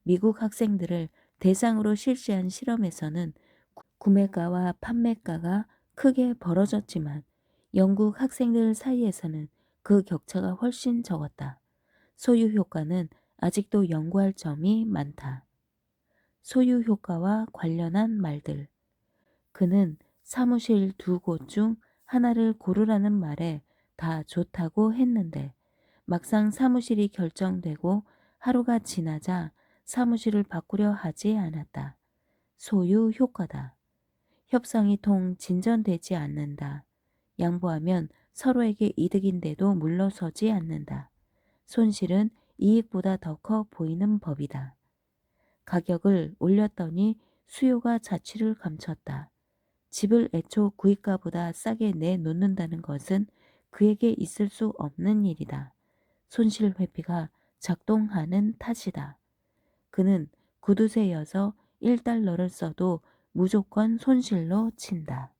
미국 학생들을 대상으로 실시한 실험에서는 구매가와 판매가가 크게 벌어졌지만 영국 학생들 사이에서는 그 격차가 훨씬 적었다. 소유 효과는 아직도 연구할 점이 많다. 소유 효과와 관련한 말들. 그는 사무실 두 곳 중 하나를 고르라는 말에 다 좋다고 했는데 막상 사무실이 결정되고 하루가 지나자 사무실을 바꾸려 하지 않았다. 소유 효과다. 협상이 통 진전되지 않는다. 양보하면 서로에게 이득인데도 물러서지 않는다. 손실은 이익보다 더 커 보이는 법이다. 가격을 올렸더니 수요가 자취를 감췄다. 집을 애초 구입가보다 싸게 내놓는다는 것은 그에게 있을 수 없는 일이다. 손실 회피가 작동하는 탓이다. 그는 구두쇠 여서 1달러를 써도 무조건 손실로 친다.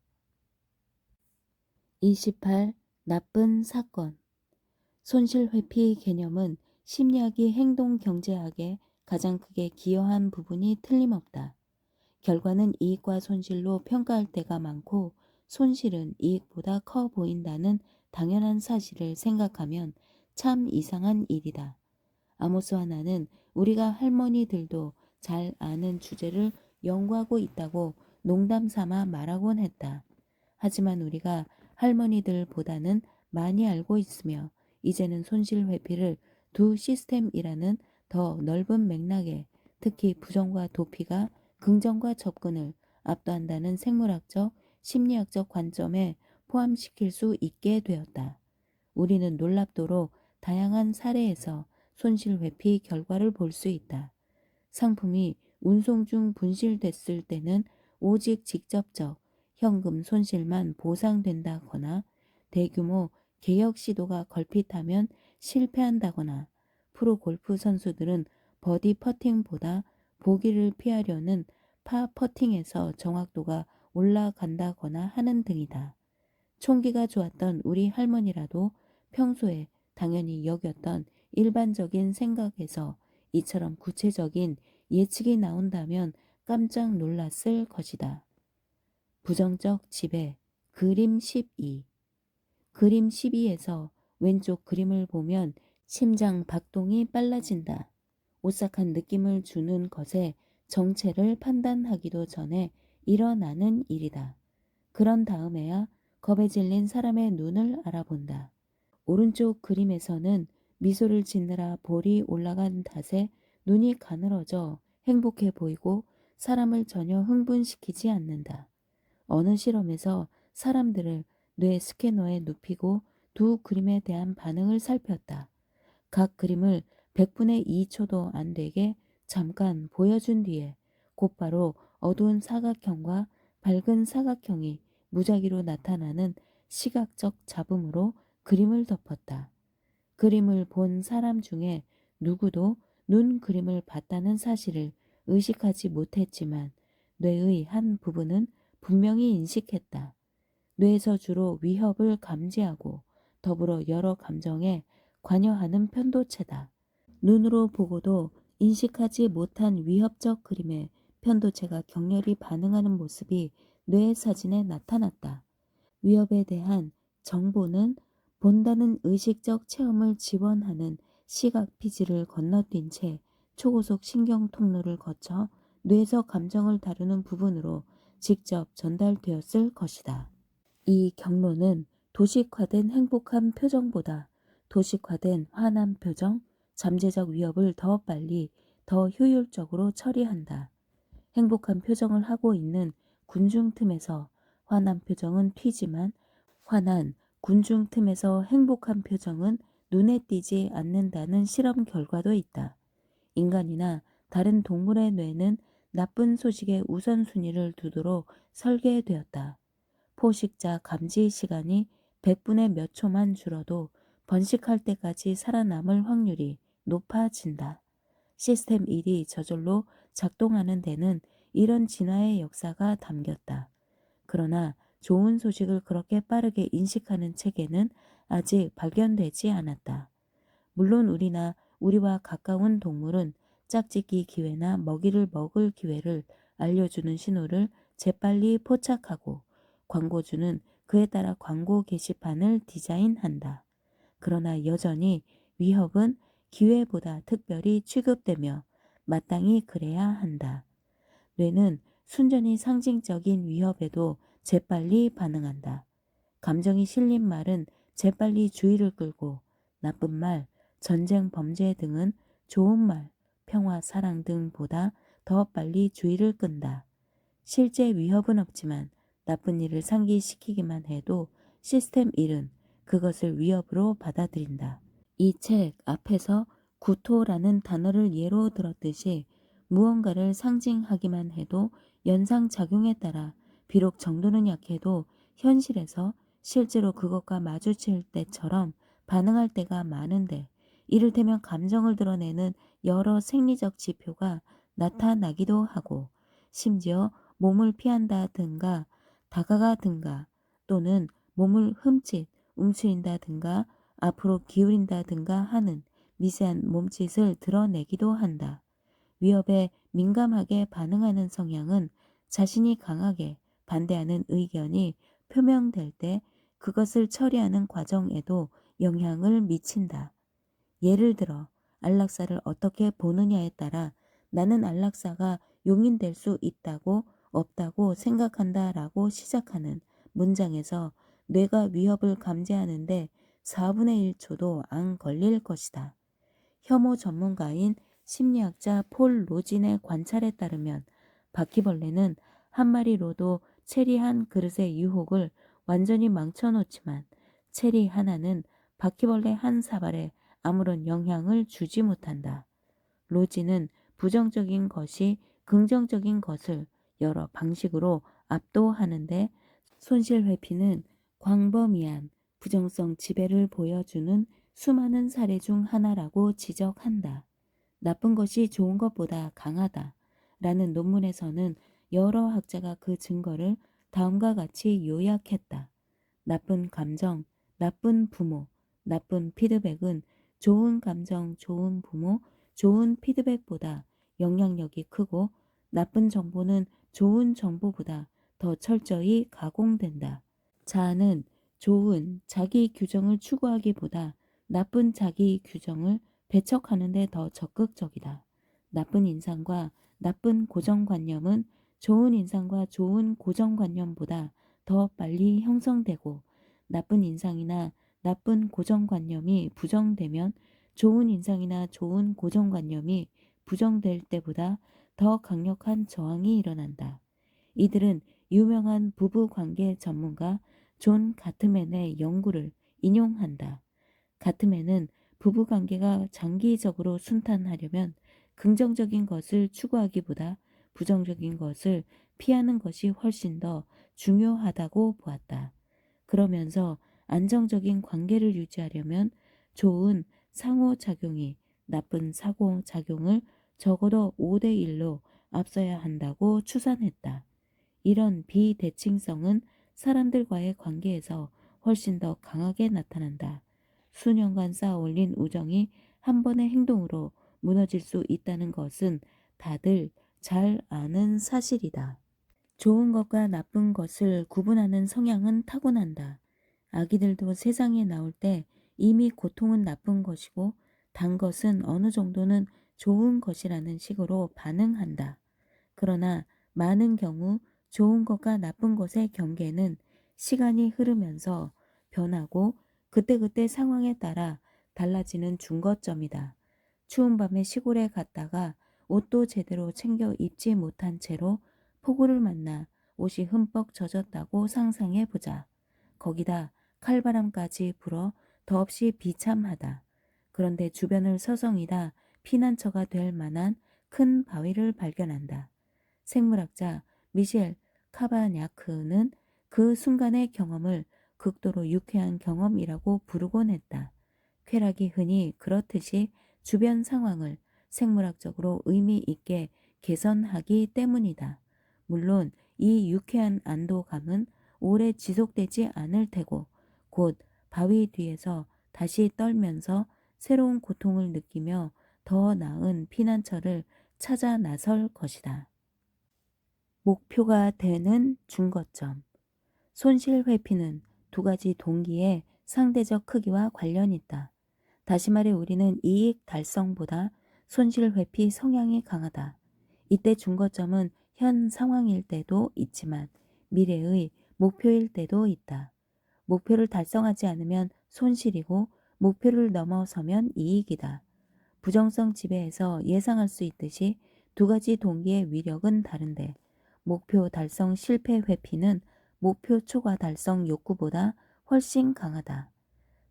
28. 나쁜 사건. 손실 회피 개념은 심리학이 행동 경제학에 가장 크게 기여한 부분이 틀림없다. 결과는 이익과 손실로 평가할 때가 많고 손실은 이익보다 커 보인다는 당연한 사실을 생각하면 참 이상한 일이다. 아모스와 나는 우리가 할머니들도 잘 아는 주제를 연구하고 있다고 농담 삼아 말하곤 했다. 하지만 우리가 할머니들보다는 많이 알고 있으며 이제는 손실 회피를 두 시스템이라는 더 넓은 맥락에 특히 부정과 도피가 긍정과 접근을 압도한다는 생물학적, 심리학적 관점에 포함시킬 수 있게 되었다. 우리는 놀랍도록 다양한 사례에서 손실 회피 결과를 볼 수 있다. 상품이 운송 중 분실됐을 때는 오직 직접적 현금 손실만 보상된다거나 대규모 개혁 시도가 걸핏하면 실패한다거나 프로 골프 선수들은 버디 퍼팅보다 보기를 피하려는 파 퍼팅에서 정확도가 올라간다거나 하는 등이다. 총기가 좋았던 우리 할머니라도 평소에 당연히 여겼던 일반적인 생각에서 이처럼 구체적인 예측이 나온다면 깜짝 놀랐을 것이다. 부정적 지배. 그림 12. 그림 12에서 왼쪽 그림을 보면 심장 박동이 빨라진다. 오싹한 느낌을 주는 것의 정체를 판단하기도 전에 일어나는 일이다. 그런 다음에야 겁에 질린 사람의 눈을 알아본다. 오른쪽 그림에서는 미소를 짓느라 볼이 올라간 탓에 눈이 가늘어져 행복해 보이고 사람을 전혀 흥분시키지 않는다. 어느 실험에서 사람들을 뇌 스캐너에 눕히고 두 그림에 대한 반응을 살폈다. 각 그림을 100분의 2초도 안 되게 잠깐 보여준 뒤에 곧바로 어두운 사각형과 밝은 사각형이 무작위로 나타나는 시각적 잡음으로 그림을 덮었다. 그림을 본 사람 중에 누구도 눈 그림을 봤다는 사실을 의식하지 못했지만 뇌의 한 부분은 분명히 인식했다. 뇌에서 주로 위협을 감지하고 더불어 여러 감정에 관여하는 편도체다. 눈으로 보고도 인식하지 못한 위협적 그림에 편도체가 격렬히 반응하는 모습이 뇌 사진에 나타났다. 위협에 대한 정보는 본다는 의식적 체험을 지원하는 시각 피지를 건너뛴 채 초고속 신경 통로를 거쳐 뇌에서 감정을 다루는 부분으로 직접 전달되었을 것이다. 이 경로는 도식화된 행복한 표정보다 도식화된 화난 표정, 잠재적 위협을 더 빨리, 더 효율적으로 처리한다. 행복한 표정을 하고 있는 군중 틈에서 화난 표정은 튀지만 화난 군중 틈에서 행복한 표정은 눈에 띄지 않는다는 실험 결과도 있다. 인간이나 다른 동물의 뇌는 나쁜 소식의 우선순위를 두도록 설계되었다. 포식자 감지 시간이 100분의 몇 초만 줄어도 번식할 때까지 살아남을 확률이 높아진다. 시스템 1이 저절로 작동하는 데는 이런 진화의 역사가 담겼다. 그러나 좋은 소식을 그렇게 빠르게 인식하는 체계는 아직 발견되지 않았다. 물론 우리와 가까운 동물은 짝짓기 기회나 먹이를 먹을 기회를 알려주는 신호를 재빨리 포착하고 광고주는 그에 따라 광고 게시판을 디자인한다. 그러나 여전히 위협은 기회보다 특별히 취급되며 마땅히 그래야 한다. 뇌는 순전히 상징적인 위협에도 재빨리 반응한다. 감정이 실린 말은 재빨리 주의를 끌고 나쁜 말, 전쟁 범죄 등은 좋은 말, 평화 사랑 등보다 더 빨리 주의를 끈다. 실제 위협은 없지만 나쁜 일을 상기시키기만 해도 시스템 1은 그것을 위협으로 받아들인다. 이 책 앞에서 구토라는 단어를 예로 들었듯이 무언가를 상징하기만 해도 연상작용에 따라 비록 정도는 약해도 현실에서 실제로 그것과 마주칠 때처럼 반응할 때가 많은데 이를테면 감정을 드러내는 여러 생리적 지표가 나타나기도 하고 심지어 몸을 피한다든가 다가가든가 또는 몸을 흠칫 움츠린다든가 앞으로 기울인다든가 하는 미세한 몸짓을 드러내기도 한다. 위협에 민감하게 반응하는 성향은 자신이 강하게 반대하는 의견이 표명될 때 그것을 처리하는 과정에도 영향을 미친다. 예를 들어 안락사를 어떻게 보느냐에 따라 나는 안락사가 용인될 수 있다고 없다고 생각한다라고 시작하는 문장에서 뇌가 위협을 감지하는데 4분의 1초도 안 걸릴 것이다. 혐오 전문가인 심리학자 폴 로진의 관찰에 따르면 바퀴벌레는 한 마리로도 체리 한 그릇의 유혹을 완전히 망쳐놓지만 체리 하나는 바퀴벌레 한 사발에 아무런 영향을 주지 못한다. 로진은 부정적인 것이 긍정적인 것을 여러 방식으로 압도하는데 손실 회피는 광범위한 부정성 지배를 보여주는 수많은 사례 중 하나라고 지적한다. 나쁜 것이 좋은 것보다 강하다. 라는 논문에서는 여러 학자가 그 증거를 다음과 같이 요약했다. 나쁜 감정, 나쁜 부모, 나쁜 피드백은 좋은 감정, 좋은 부모, 좋은 피드백보다 영향력이 크고 나쁜 정보는 좋은 정보보다 더 철저히 가공된다. 자아는 좋은 자기 규정을 추구하기보다 나쁜 자기 규정을 배척하는 데 더 적극적이다. 나쁜 인상과 나쁜 고정관념은 좋은 인상과 좋은 고정관념보다 더 빨리 형성되고 나쁜 인상이나 나쁜 고정관념이 부정되면 좋은 인상이나 좋은 고정관념이 부정될 때보다 더 강력한 저항이 일어난다. 이들은 유명한 부부관계 전문가 존 가트맨의 연구를 인용한다. 가트맨은 부부관계가 장기적으로 순탄하려면 긍정적인 것을 추구하기보다 부정적인 것을 피하는 것이 훨씬 더 중요하다고 보았다. 그러면서 안정적인 관계를 유지하려면 좋은 상호작용이 나쁜 상호작용을 적어도 5대1로 앞서야 한다고 추산했다. 이런 비대칭성은 사람들과의 관계에서 훨씬 더 강하게 나타난다. 수년간 쌓아올린 우정이 한 번의 행동으로 무너질 수 있다는 것은 다들 잘 아는 사실이다. 좋은 것과 나쁜 것을 구분하는 성향은 타고난다. 아기들도 세상에 나올 때 이미 고통은 나쁜 것이고 단 것은 어느 정도는 좋은 것이라는 식으로 반응한다. 그러나 많은 경우 좋은 것과 나쁜 것의 경계는 시간이 흐르면서 변하고 그때그때 상황에 따라 달라지는 중거점이다. 추운 밤에 시골에 갔다가 옷도 제대로 챙겨 입지 못한 채로 폭우를 만나 옷이 흠뻑 젖었다고 상상해 보자. 거기다 칼바람까지 불어 더없이 비참하다. 그런데 주변을 서성이다 피난처가 될 만한 큰 바위를 발견한다. 생물학자 미셸 카바냐크는 그 순간의 경험을 극도로 유쾌한 경험이라고 부르곤 했다. 쾌락이 흔히 그렇듯이 주변 상황을 생물학적으로 의미 있게 개선하기 때문이다. 물론 이 유쾌한 안도감은 오래 지속되지 않을 테고 곧 바위 뒤에서 다시 떨면서 새로운 고통을 느끼며 더 나은 피난처를 찾아 나설 것이다. 목표가 되는 중거점. 손실 회피는 두 가지 동기의 상대적 크기와 관련이 있다. 다시 말해 우리는 이익 달성보다 손실 회피 성향이 강하다. 이때 중거점은 현 상황일 때도 있지만 미래의 목표일 때도 있다. 목표를 달성하지 않으면 손실이고 목표를 넘어서면 이익이다. 부정성 지배에서 예상할 수 있듯이 두 가지 동기의 위력은 다른데 목표 달성 실패 회피는 목표 초과 달성 욕구보다 훨씬 강하다.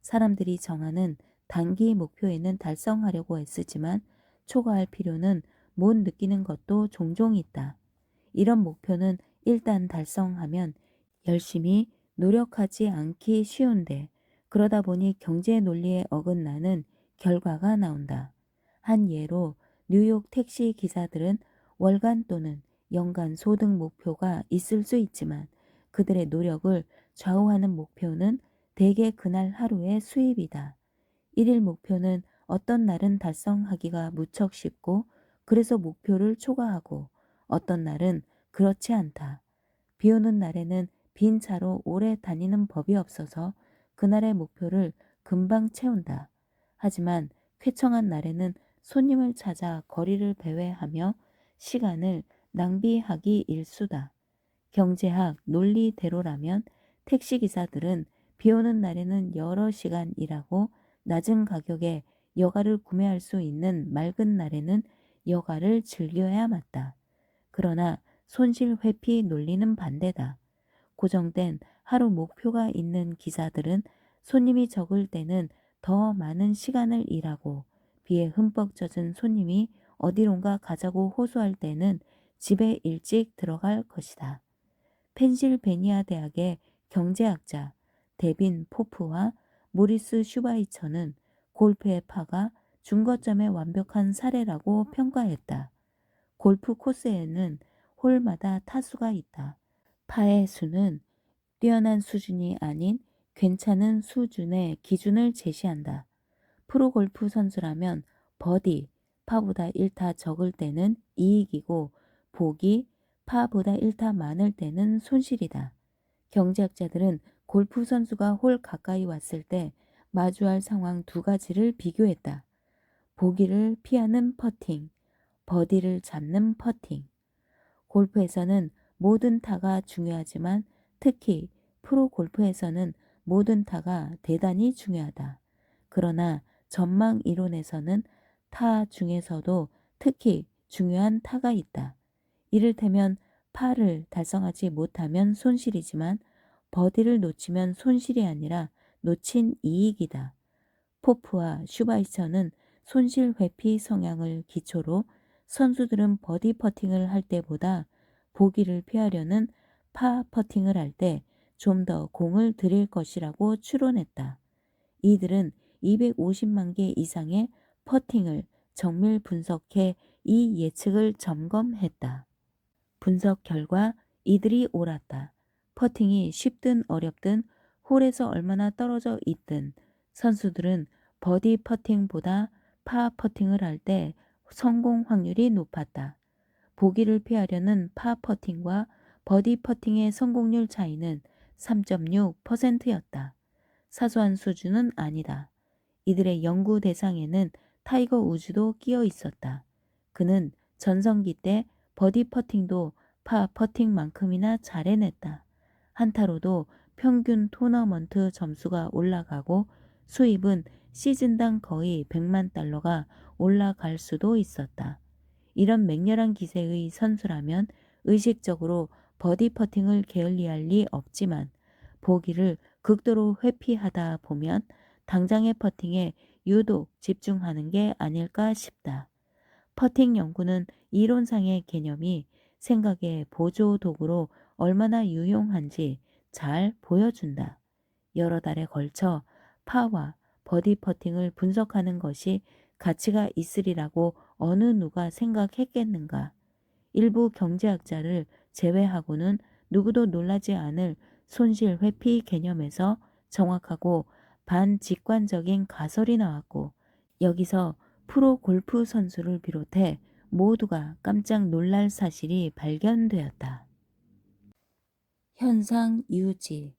사람들이 정하는 단기 목표에는 달성하려고 애쓰지만 초과할 필요는 못 느끼는 것도 종종 있다. 이런 목표는 일단 달성하면 열심히 노력하지 않기 쉬운데 그러다 보니 경제 논리에 어긋나는 결과가 나온다. 한 예로 뉴욕 택시 기사들은 월간 또는 연간 소득 목표가 있을 수 있지만 그들의 노력을 좌우하는 목표는 대개 그날 하루의 수입이다. 일일 목표는 어떤 날은 달성하기가 무척 쉽고 그래서 목표를 초과하고 어떤 날은 그렇지 않다. 비 오는 날에는 빈 차로 오래 다니는 법이 없어서 그날의 목표를 금방 채운다. 하지만 쾌청한 날에는 손님을 찾아 거리를 배회하며 시간을 낭비하기 일수다. 경제학 논리대로라면 택시기사들은 비 오는 날에는 여러 시간 일하고 낮은 가격에 여가를 구매할 수 있는 맑은 날에는 여가를 즐겨야 맞다. 그러나 손실 회피 논리는 반대다. 고정된 하루 목표가 있는 기사들은 손님이 적을 때는 더 많은 시간을 일하고 비에 흠뻑 젖은 손님이 어디론가 가자고 호소할 때는 집에 일찍 들어갈 것이다. 펜실베니아 대학의 경제학자 데빈 포프와 모리스 슈바이처는 골프의 파가 중거점의 완벽한 사례라고 평가했다. 골프 코스에는 홀마다 타수가 있다. 파의 수는 뛰어난 수준이 아닌 괜찮은 수준의 기준을 제시한다. 프로골프 선수라면 버디, 파보다 1타 적을 때는 이익이고 보기, 파보다 1타 많을 때는 손실이다. 경제학자들은 골프 선수가 홀 가까이 왔을 때 마주할 상황 두 가지를 비교했다. 보기를 피하는 퍼팅, 버디를 잡는 퍼팅. 골프에서는 모든 타가 중요하지만 특히 프로 골프에서는 모든 타가 대단히 중요하다. 그러나 전망 이론에서는 타 중에서도 특히 중요한 타가 있다. 이를테면 파를 달성하지 못하면 손실이지만 버디를 놓치면 손실이 아니라 놓친 이익이다. 포프와 슈바이처는 손실 회피 성향을 기초로 선수들은 버디 퍼팅을 할 때보다 보기를 피하려는 파 퍼팅을 할 때 좀 더 공을 들일 것이라고 추론했다. 이들은 250만 개 이상의 퍼팅을 정밀 분석해 이 예측을 점검했다. 분석 결과 이들이 옳았다. 퍼팅이 쉽든 어렵든 홀에서 얼마나 떨어져 있든 선수들은 버디 퍼팅보다 파 퍼팅을 할 때 성공 확률이 높았다. 보기를 피하려는 파 퍼팅과 버디 퍼팅의 성공률 차이는 3.6%였다. 사소한 수준은 아니다. 이들의 연구 대상에는 타이거 우즈도 끼어 있었다. 그는 전성기 때 버디 퍼팅도 파 퍼팅만큼이나 잘 해냈다. 한타로도 평균 토너먼트 점수가 올라가고 수입은 시즌당 거의 100만 달러가 올라갈 수도 있었다. 이런 맹렬한 기세의 선수라면 의식적으로 버디 퍼팅을 게을리할 리 없지만 보기를 극도로 회피하다 보면 당장의 퍼팅에 유독 집중하는 게 아닐까 싶다. 퍼팅 연구는 이론상의 개념이 생각의 보조 도구로 얼마나 유용한지 잘 보여준다. 여러 달에 걸쳐 파와 버디 퍼팅을 분석하는 것이 가치가 있으리라고 어느 누가 생각했겠는가. 일부 경제학자를 제외하고는 누구도 놀라지 않을 손실 회피 개념에서 정확하고 반직관적인 가설이 나왔고 여기서 프로 골프 선수를 비롯해 모두가 깜짝 놀랄 사실이 발견되었다. 현상 유지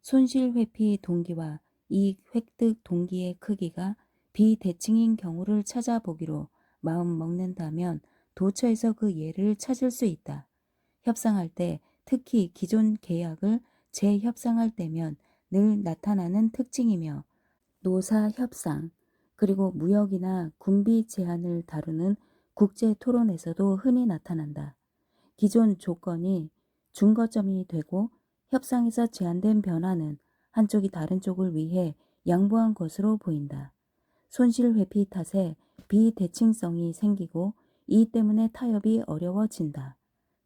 손실 회피 동기와 이익 획득 동기의 크기가 비대칭인 경우를 찾아보기로 마음 먹는다면 도처에서 그 예를 찾을 수 있다. 협상할 때 특히 기존 계약을 재협상할 때면 늘 나타나는 특징이며 노사 협상 그리고 무역이나 군비 제한을 다루는 국제 토론에서도 흔히 나타난다. 기존 조건이 중거점이 되고 협상에서 제한된 변화는 한쪽이 다른 쪽을 위해 양보한 것으로 보인다. 손실 회피 탓에 비대칭성이 생기고 이 때문에 타협이 어려워진다.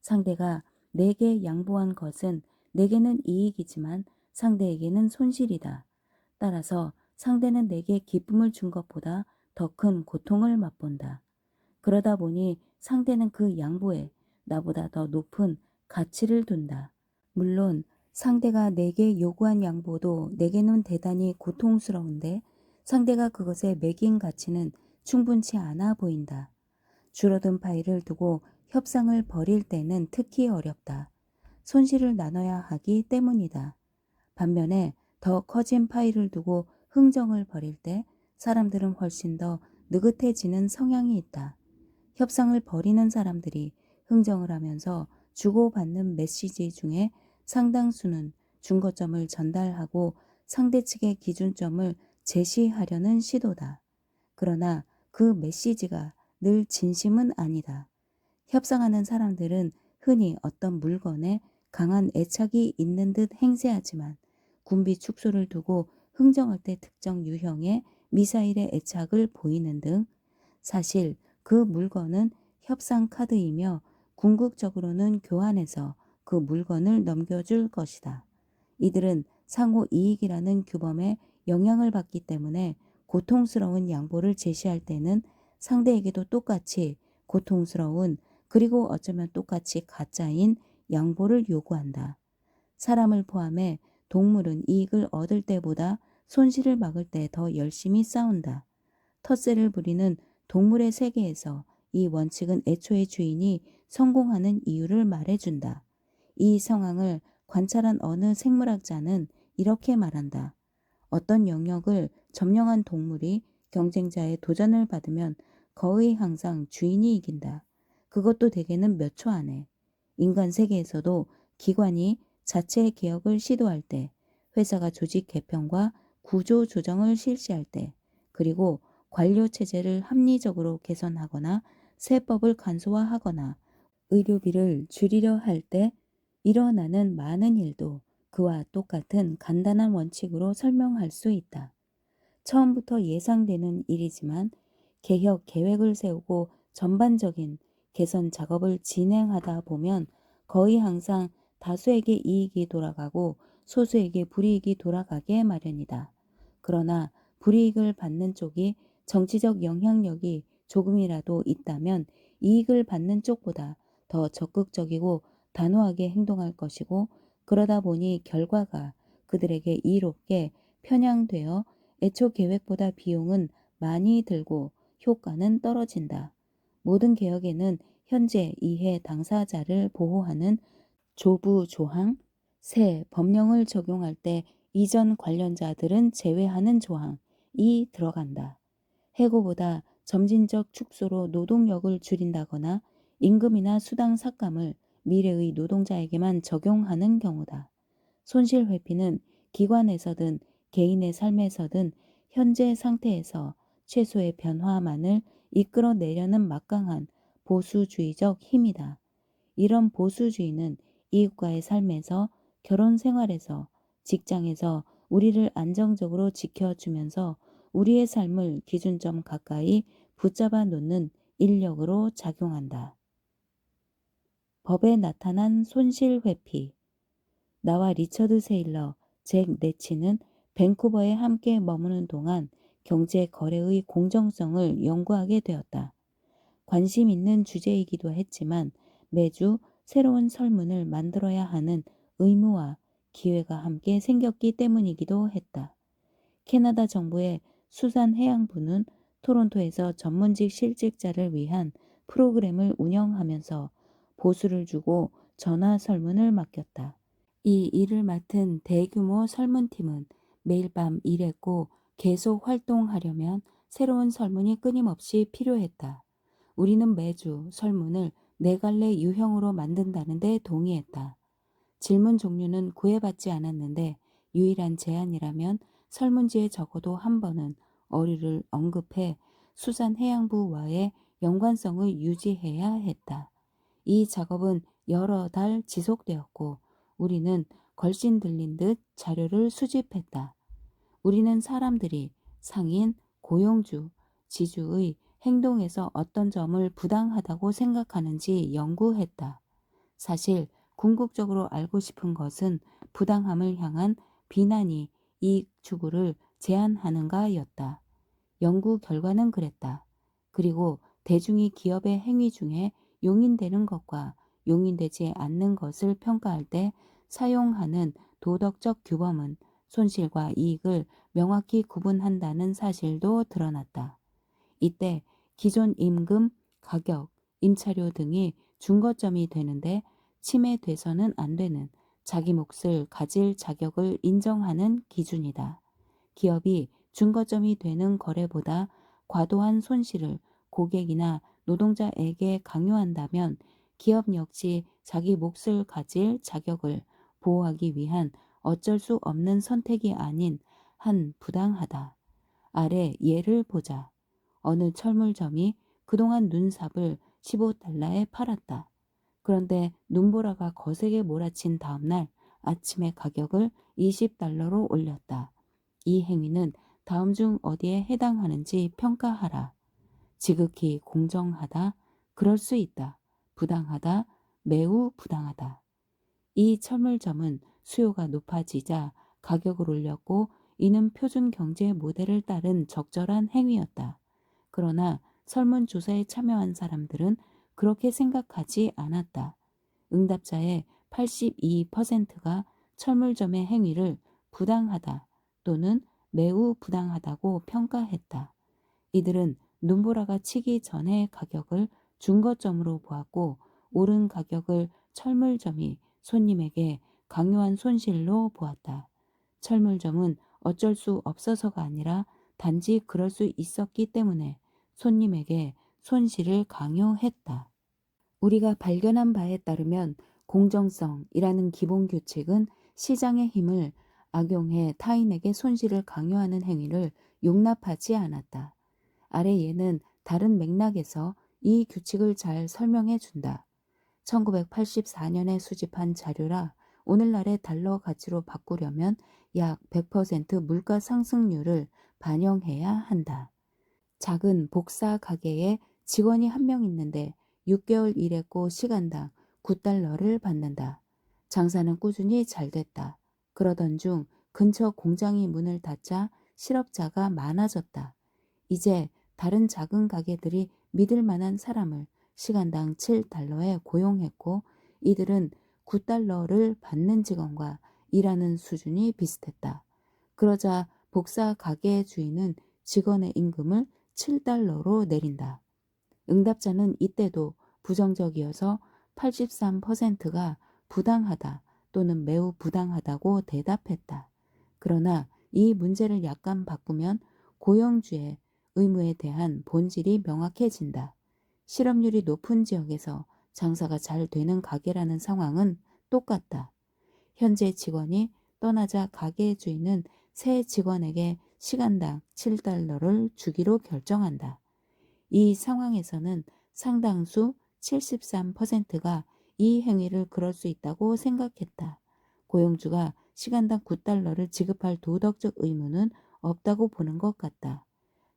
상대가 내게 양보한 것은 내게는 이익이지만 상대에게는 손실이다. 따라서 상대는 내게 기쁨을 준 것보다 더 큰 고통을 맛본다. 그러다 보니 상대는 그 양보에 나보다 더 높은 가치를 둔다. 물론 상대가 내게 요구한 양보도 내게는 대단히 고통스러운데 상대가 그것에 매긴 가치는 충분치 않아 보인다. 줄어든 파일을 두고 협상을 벌일 때는 특히 어렵다. 손실을 나눠야 하기 때문이다. 반면에 더 커진 파일을 두고 흥정을 벌일 때 사람들은 훨씬 더 느긋해지는 성향이 있다. 협상을 벌이는 사람들이 흥정을 하면서 주고받는 메시지 중에 상당수는 중거점을 전달하고 상대 측의 기준점을 제시하려는 시도다. 그러나 그 메시지가 늘 진심은 아니다. 협상하는 사람들은 흔히 어떤 물건에 강한 애착이 있는 듯 행세하지만 군비 축소를 두고 흥정할 때 특정 유형의 미사일의 애착을 보이는 등 사실 그 물건은 협상 카드이며 궁극적으로는 교환해서 그 물건을 넘겨줄 것이다. 이들은 상호 이익이라는 규범에 영향을 받기 때문에 고통스러운 양보를 제시할 때는 상대에게도 똑같이 고통스러운 그리고 어쩌면 똑같이 가짜인 양보를 요구한다. 사람을 포함해 동물은 이익을 얻을 때보다 손실을 막을 때 더 열심히 싸운다. 텃세를 부리는 동물의 세계에서 이 원칙은 애초의 주인이 성공하는 이유를 말해준다. 이 상황을 관찰한 어느 생물학자는 이렇게 말한다. 어떤 영역을 점령한 동물이 경쟁자의 도전을 받으면 거의 항상 주인이 이긴다. 그것도 대개는 몇 초 안에. 인간 세계에서도 기관이 자체 개혁을 시도할 때, 회사가 조직 개편과 구조 조정을 실시할 때, 그리고 관료 체제를 합리적으로 개선하거나 세법을 간소화하거나 의료비를 줄이려 할 때 일어나는 많은 일도 그와 똑같은 간단한 원칙으로 설명할 수 있다. 처음부터 예상되는 일이지만 개혁 계획을 세우고 전반적인 개선 작업을 진행하다 보면 거의 항상 다수에게 이익이 돌아가고 소수에게 불이익이 돌아가게 마련이다. 그러나 불이익을 받는 쪽이 정치적 영향력이 조금이라도 있다면 이익을 받는 쪽보다 더 적극적이고 단호하게 행동할 것이고, 그러다 보니 결과가 그들에게 이롭게 편향되어 애초 계획보다 비용은 많이 들고 효과는 떨어진다. 모든 개혁에는 현재 이해 당사자를 보호하는 조부 조항, 새 법령을 적용할 때 이전 관련자들은 제외하는 조항이 들어간다. 해고보다 점진적 축소로 노동력을 줄인다거나 임금이나 수당 삭감을 미래의 노동자에게만 적용하는 경우다. 손실 회피는 기관에서든 개인의 삶에서든 현재 상태에서 최소의 변화만을 이끌어내려는 막강한 보수주의적 힘이다. 이런 보수주의는 이웃과의 삶에서, 결혼 생활에서, 직장에서 우리를 안정적으로 지켜주면서 우리의 삶을 기준점 가까이 붙잡아 놓는 인력으로 작용한다. 법에 나타난 손실 회피. 나와 리처드 세일러, 잭 네치는 밴쿠버에 함께 머무는 동안 경제 거래의 공정성을 연구하게 되었다. 관심 있는 주제이기도 했지만 매주 새로운 설문을 만들어야 하는 의무와 기회가 함께 생겼기 때문이기도 했다. 캐나다 정부의 수산해양부는 토론토에서 전문직 실직자를 위한 프로그램을 운영하면서 보수를 주고 전화 설문을 맡겼다. 이 일을 맡은 대규모 설문팀은 매일 밤 일했고, 계속 활동하려면 새로운 설문이 끊임없이 필요했다. 우리는 매주 설문을 4갈래 유형으로 만든다는 데 동의했다. 질문 종류는 구애받지 않았는데 유일한 제안이라면 설문지에 적어도 한 번은 어류를 언급해 수산해양부와의 연관성을 유지해야 했다. 이 작업은 여러 달 지속되었고 우리는 걸신 들린 듯 자료를 수집했다. 우리는 사람들이 상인, 고용주, 지주의 행동에서 어떤 점을 부당하다고 생각하는지 연구했다. 사실 궁극적으로 알고 싶은 것은 부당함을 향한 비난이 이익 추구를 제한하는가였다. 연구 결과는 그랬다. 그리고 대중이 기업의 행위 중에 용인되는 것과 용인되지 않는 것을 평가할 때 사용하는 도덕적 규범은 손실과 이익을 명확히 구분한다는 사실도 드러났다. 이때 기존 임금, 가격, 임차료 등이 중거점이 되는데 침해돼서는 안 되는 자기 몫을 가질 자격을 인정하는 기준이다. 기업이 중거점이 되는 거래보다 과도한 손실을 고객이나 노동자에게 강요한다면 기업 역시 자기 몫을 가질 자격을 보호하기 위한 어쩔 수 없는 선택이 아닌 한 부당하다. 아래 예를 보자. 어느 철물점이 그동안 눈삽을 15달러에 팔았다. 그런데 눈보라가 거세게 몰아친 다음날 아침에 가격을 20달러로 올렸다. 이 행위는 다음 중 어디에 해당하는지 평가하라. 지극히 공정하다, 그럴 수 있다, 부당하다, 매우 부당하다. 이 철물점은 수요가 높아지자 가격을 올렸고 이는 표준 경제 모델을 따른 적절한 행위였다. 그러나 설문조사에 참여한 사람들은 그렇게 생각하지 않았다. 응답자의 82%가 철물점의 행위를 부당하다 또는 매우 부당하다고 평가했다. 이들은 눈보라가 치기 전의 가격을 중거점으로 보았고 오른 가격을 철물점이 손님에게 강요한 손실로 보았다. 철물점은 어쩔 수 없어서가 아니라 단지 그럴 수 있었기 때문에 손님에게 손실을 강요했다. 우리가 발견한 바에 따르면 공정성이라는 기본 규칙은 시장의 힘을 악용해 타인에게 손실을 강요하는 행위를 용납하지 않았다. 아래 예는 다른 맥락에서 이 규칙을 잘 설명해 준다. 1984년에 수집한 자료라 오늘날의 달러 가치로 바꾸려면 약 100% 물가 상승률을 반영해야 한다. 작은 복사 가게의 직원이 한 명 있는데 6개월 일했고 시간당 9달러를 받는다. 장사는 꾸준히 잘 됐다. 그러던 중 근처 공장이 문을 닫자 실업자가 많아졌다. 이제 다른 작은 가게들이 믿을 만한 사람을 시간당 7달러에 고용했고 이들은 9달러를 받는 직원과 일하는 수준이 비슷했다. 그러자 복사 가게 주인은 직원의 임금을 7달러로 내린다. 응답자는 이때도 부정적이어서 83%가 부당하다 또는 매우 부당하다고 대답했다. 그러나 이 문제를 약간 바꾸면 고용주의 의무에 대한 본질이 명확해진다. 실업률이 높은 지역에서 장사가 잘 되는 가게라는 상황은 똑같다. 현재 직원이 떠나자 가게 주인은 새 직원에게 시간당 7달러를 주기로 결정한다. 이 상황에서는 상당수 73%가 이 행위를 그럴 수 있다고 생각했다. 고용주가 시간당 9달러를 지급할 도덕적 의무는 없다고 보는 것 같다.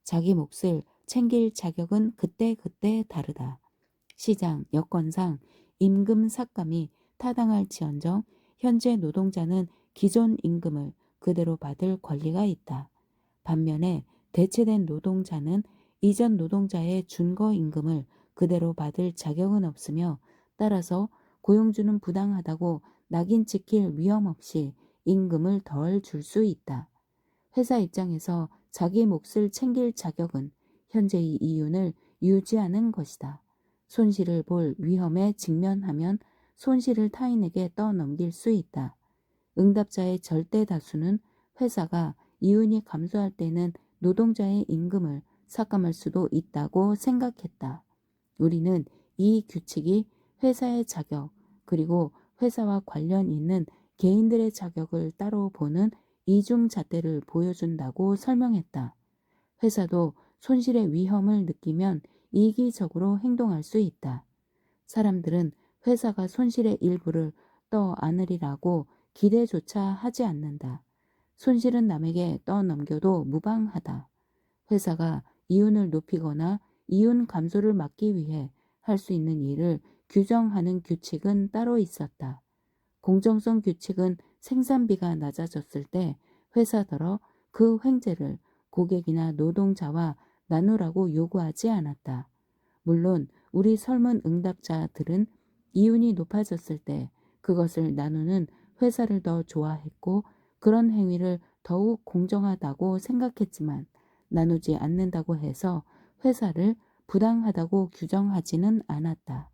자기 몫을 챙길 자격은 그때그때 다르다. 시장, 여건상 임금 삭감이 타당할지언정 현재 노동자는 기존 임금을 그대로 받을 권리가 있다. 반면에 대체된 노동자는 이전 노동자의 준거 임금을 그대로 받을 자격은 없으며 따라서 고용주는 부당하다고 낙인 찍힐 위험 없이 임금을 덜 줄 수 있다. 회사 입장에서 자기 몫을 챙길 자격은 현재의 이윤을 유지하는 것이다. 손실을 볼 위험에 직면하면 손실을 타인에게 떠넘길 수 있다. 응답자의 절대 다수는 회사가 이윤이 감소할 때는 노동자의 임금을 삭감할 수도 있다고 생각했다. 우리는 이 규칙이 회사의 자격 그리고 회사와 관련 있는 개인들의 자격을 따로 보는 이중잣대를 보여준다고 설명했다. 회사도 손실의 위험을 느끼면 이기적으로 행동할 수 있다. 사람들은 회사가 손실의 일부를 떠안으리라고 기대조차 하지 않는다. 손실은 남에게 떠넘겨도 무방하다. 회사가 이윤을 높이거나 이윤 감소를 막기 위해 할 수 있는 일을 규정하는 규칙은 따로 있었다. 공정성 규칙은 생산비가 낮아졌을 때 회사더러 그 횡재를 고객이나 노동자와 나누라고 요구하지 않았다. 물론 우리 설문 응답자들은 이윤이 높아졌을 때 그것을 나누는 회사를 더 좋아했고 그런 행위를 더욱 공정하다고 생각했지만 나누지 않는다고 해서 회사를 부당하다고 규정하지는 않았다.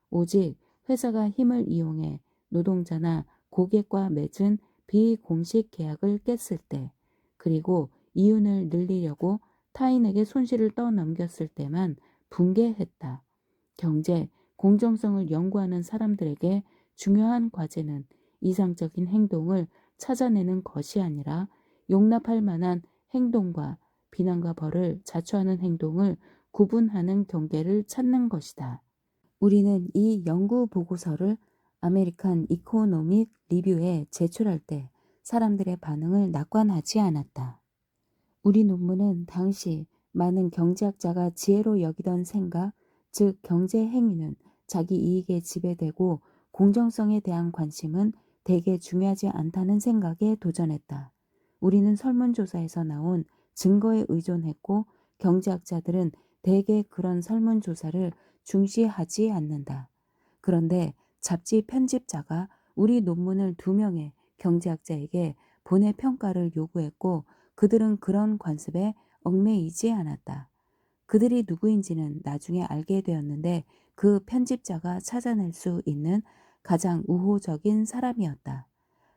오직 회사가 힘을 이용해 노동자나 고객과 맺은 비공식 계약을 깼을 때 그리고 이윤을 늘리려고 타인에게 손실을 떠넘겼을 때만 붕괴했다. 경제, 공정성을 연구하는 사람들에게 중요한 과제는 이상적인 행동을 찾아내는 것이 아니라 용납할 만한 행동과 비난과 벌을 자초하는 행동을 구분하는 경계를 찾는 것이다. 우리는 이 연구 보고서를 아메리칸 이코노믹 리뷰에 제출할 때 사람들의 반응을 낙관하지 않았다. 우리 논문은 당시 많은 경제학자가 지혜로 여기던 생각, 즉 경제 행위는 자기 이익에 지배되고 공정성에 대한 관심은 대개 중요하지 않다는 생각에 도전했다. 우리는 설문조사에서 나온 증거에 의존했고 경제학자들은 대개 그런 설문조사를 중시하지 않는다. 그런데 잡지 편집자가 우리 논문을 2명의 경제학자에게 보내 평가를 요구했고 그들은 그런 관습에 얽매이지 않았다. 그들이 누구인지는 나중에 알게 되었는데 그 편집자가 찾아낼 수 있는 가장 우호적인 사람이었다.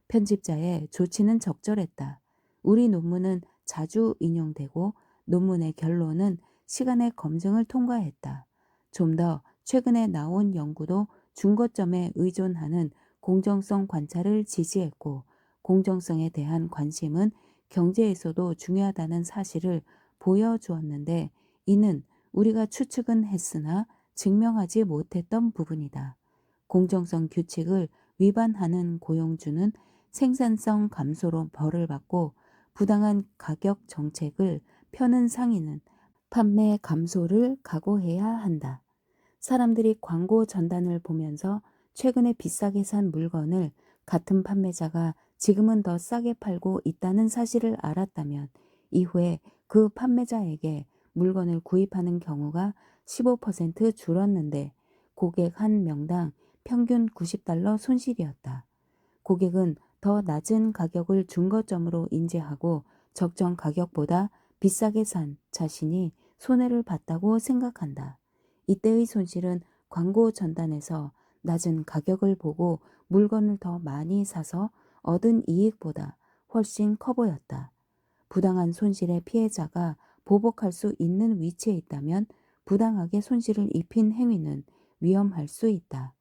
편집자의 조치는 적절했다. 우리 논문은 자주 인용되고 논문의 결론은 시간의 검증을 통과했다. 좀 더 최근에 나온 연구도 중거점에 의존하는 공정성 관찰을 지지했고 공정성에 대한 관심은 경제에서도 중요하다는 사실을 보여주었는데 이는 우리가 추측은 했으나 증명하지 못했던 부분이다. 공정성 규칙을 위반하는 고용주는 생산성 감소로 벌을 받고 부당한 가격 정책을 펴는 상인은 판매 감소를 각오해야 한다. 사람들이 광고 전단을 보면서 최근에 비싸게 산 물건을 같은 판매자가 지금은 더 싸게 팔고 있다는 사실을 알았다면 이후에 그 판매자에게 물건을 구입하는 경우가 15% 줄었는데 고객 한 명당 평균 $90 손실이었다. 고객은 더 낮은 가격을 중거점으로 인지하고 적정 가격보다 비싸게 산 자신이 손해를 봤다고 생각한다. 이때의 손실은 광고 전단에서 낮은 가격을 보고 물건을 더 많이 사서 얻은 이익보다 훨씬 커 보였다. 부당한 손실의 피해자가 보복할 수 있는 위치에 있다면 부당하게 손실을 입힌 행위는 위험할 수 있다.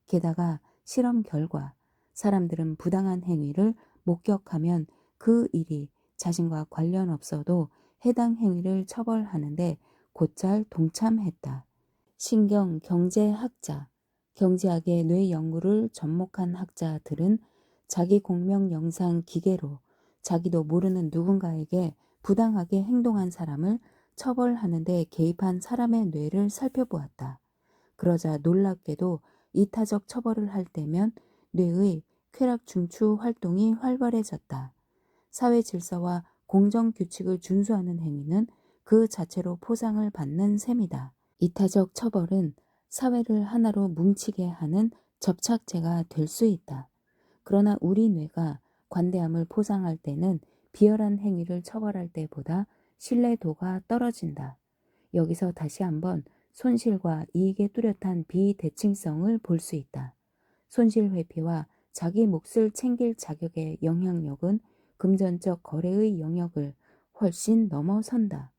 게다가 실험 결과 사람들은 부당한 행위를 목격하면 그 일이 자신과 관련 없어도 해당 행위를 처벌하는데 곧잘 동참했다. 신경경제학자, 경제학의 뇌 연구를 접목한 학자들은 자기 공명 영상 기계로 자기도 모르는 누군가에게 부당하게 행동한 사람을 처벌하는 데 개입한 사람의 뇌를 살펴보았다. 그러자 놀랍게도 이타적 처벌을 할 때면 뇌의 쾌락 중추 활동이 활발해졌다. 사회 질서와 공정 규칙을 준수하는 행위는 그 자체로 포상을 받는 셈이다. 이타적 처벌은 사회를 하나로 뭉치게 하는 접착제가 될 수 있다. 그러나 우리 뇌가 관대함을 포상할 때는 비열한 행위를 처벌할 때보다 신뢰도가 떨어진다. 여기서 다시 한번 손실과 이익의 뚜렷한 비대칭성을 볼 수 있다. 손실 회피와 자기 몫을 챙길 자격의 영향력은 금전적 거래의 영역을 훨씬 넘어선다.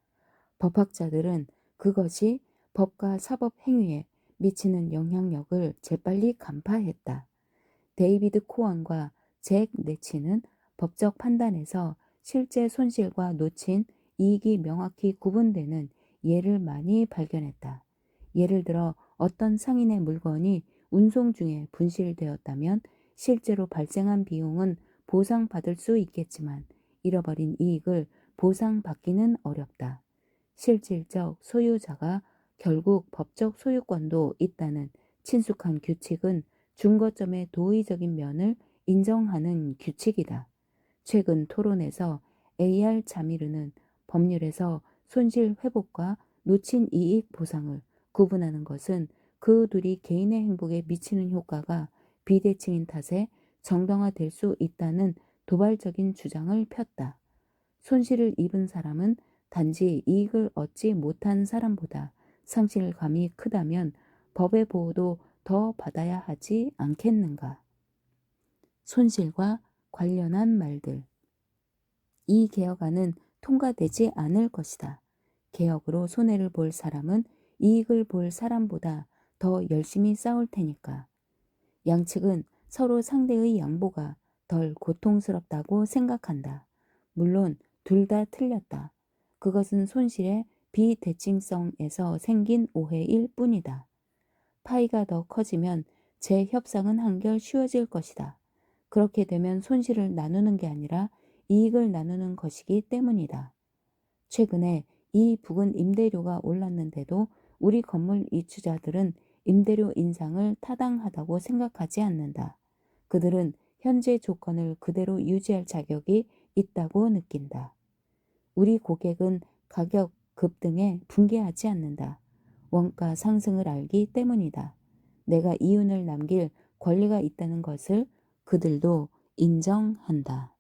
법학자들은 그것이 법과 사법 행위에 미치는 영향력을 재빨리 간파했다. 데이비드 코언과 잭 네치는 법적 판단에서 실제 손실과 놓친 이익이 명확히 구분되는 예를 많이 발견했다. 예를 들어 어떤 상인의 물건이 운송 중에 분실되었다면 실제로 발생한 비용은 보상받을 수 있겠지만 잃어버린 이익을 보상받기는 어렵다. 실질적 소유자가 결국 법적 소유권도 있다는 친숙한 규칙은 중거점의 도의적인 면을 인정하는 규칙이다. 최근 토론에서 AR 자미르는 법률에서 손실 회복과 놓친 이익 보상을 구분하는 것은 그 둘이 개인의 행복에 미치는 효과가 비대칭인 탓에 정당화될 수 있다는 도발적인 주장을 폈다. 손실을 입은 사람은 단지 이익을 얻지 못한 사람보다 상실감이 크다면 법의 보호도 더 받아야 하지 않겠는가. 손실과 관련한 말들. 이 개혁안은 통과되지 않을 것이다. 개혁으로 손해를 볼 사람은 이익을 볼 사람보다 더 열심히 싸울 테니까. 양측은 서로 상대의 양보가 덜 고통스럽다고 생각한다. 물론 둘 다 틀렸다. 그것은 손실의 비대칭성에서 생긴 오해일 뿐이다. 파이가 더 커지면 재협상은 한결 쉬워질 것이다. 그렇게 되면 손실을 나누는 게 아니라 이익을 나누는 것이기 때문이다. 최근에 이 부근 임대료가 올랐는데도 우리 건물 이주자들은 임대료 인상을 타당하다고 생각하지 않는다. 그들은 현재 조건을 그대로 유지할 자격이 있다고 느낀다. 우리 고객은 가격 급등에 분개하지 않는다. 원가 상승을 알기 때문이다. 내가 이윤을 남길 권리가 있다는 것을 그들도 인정한다.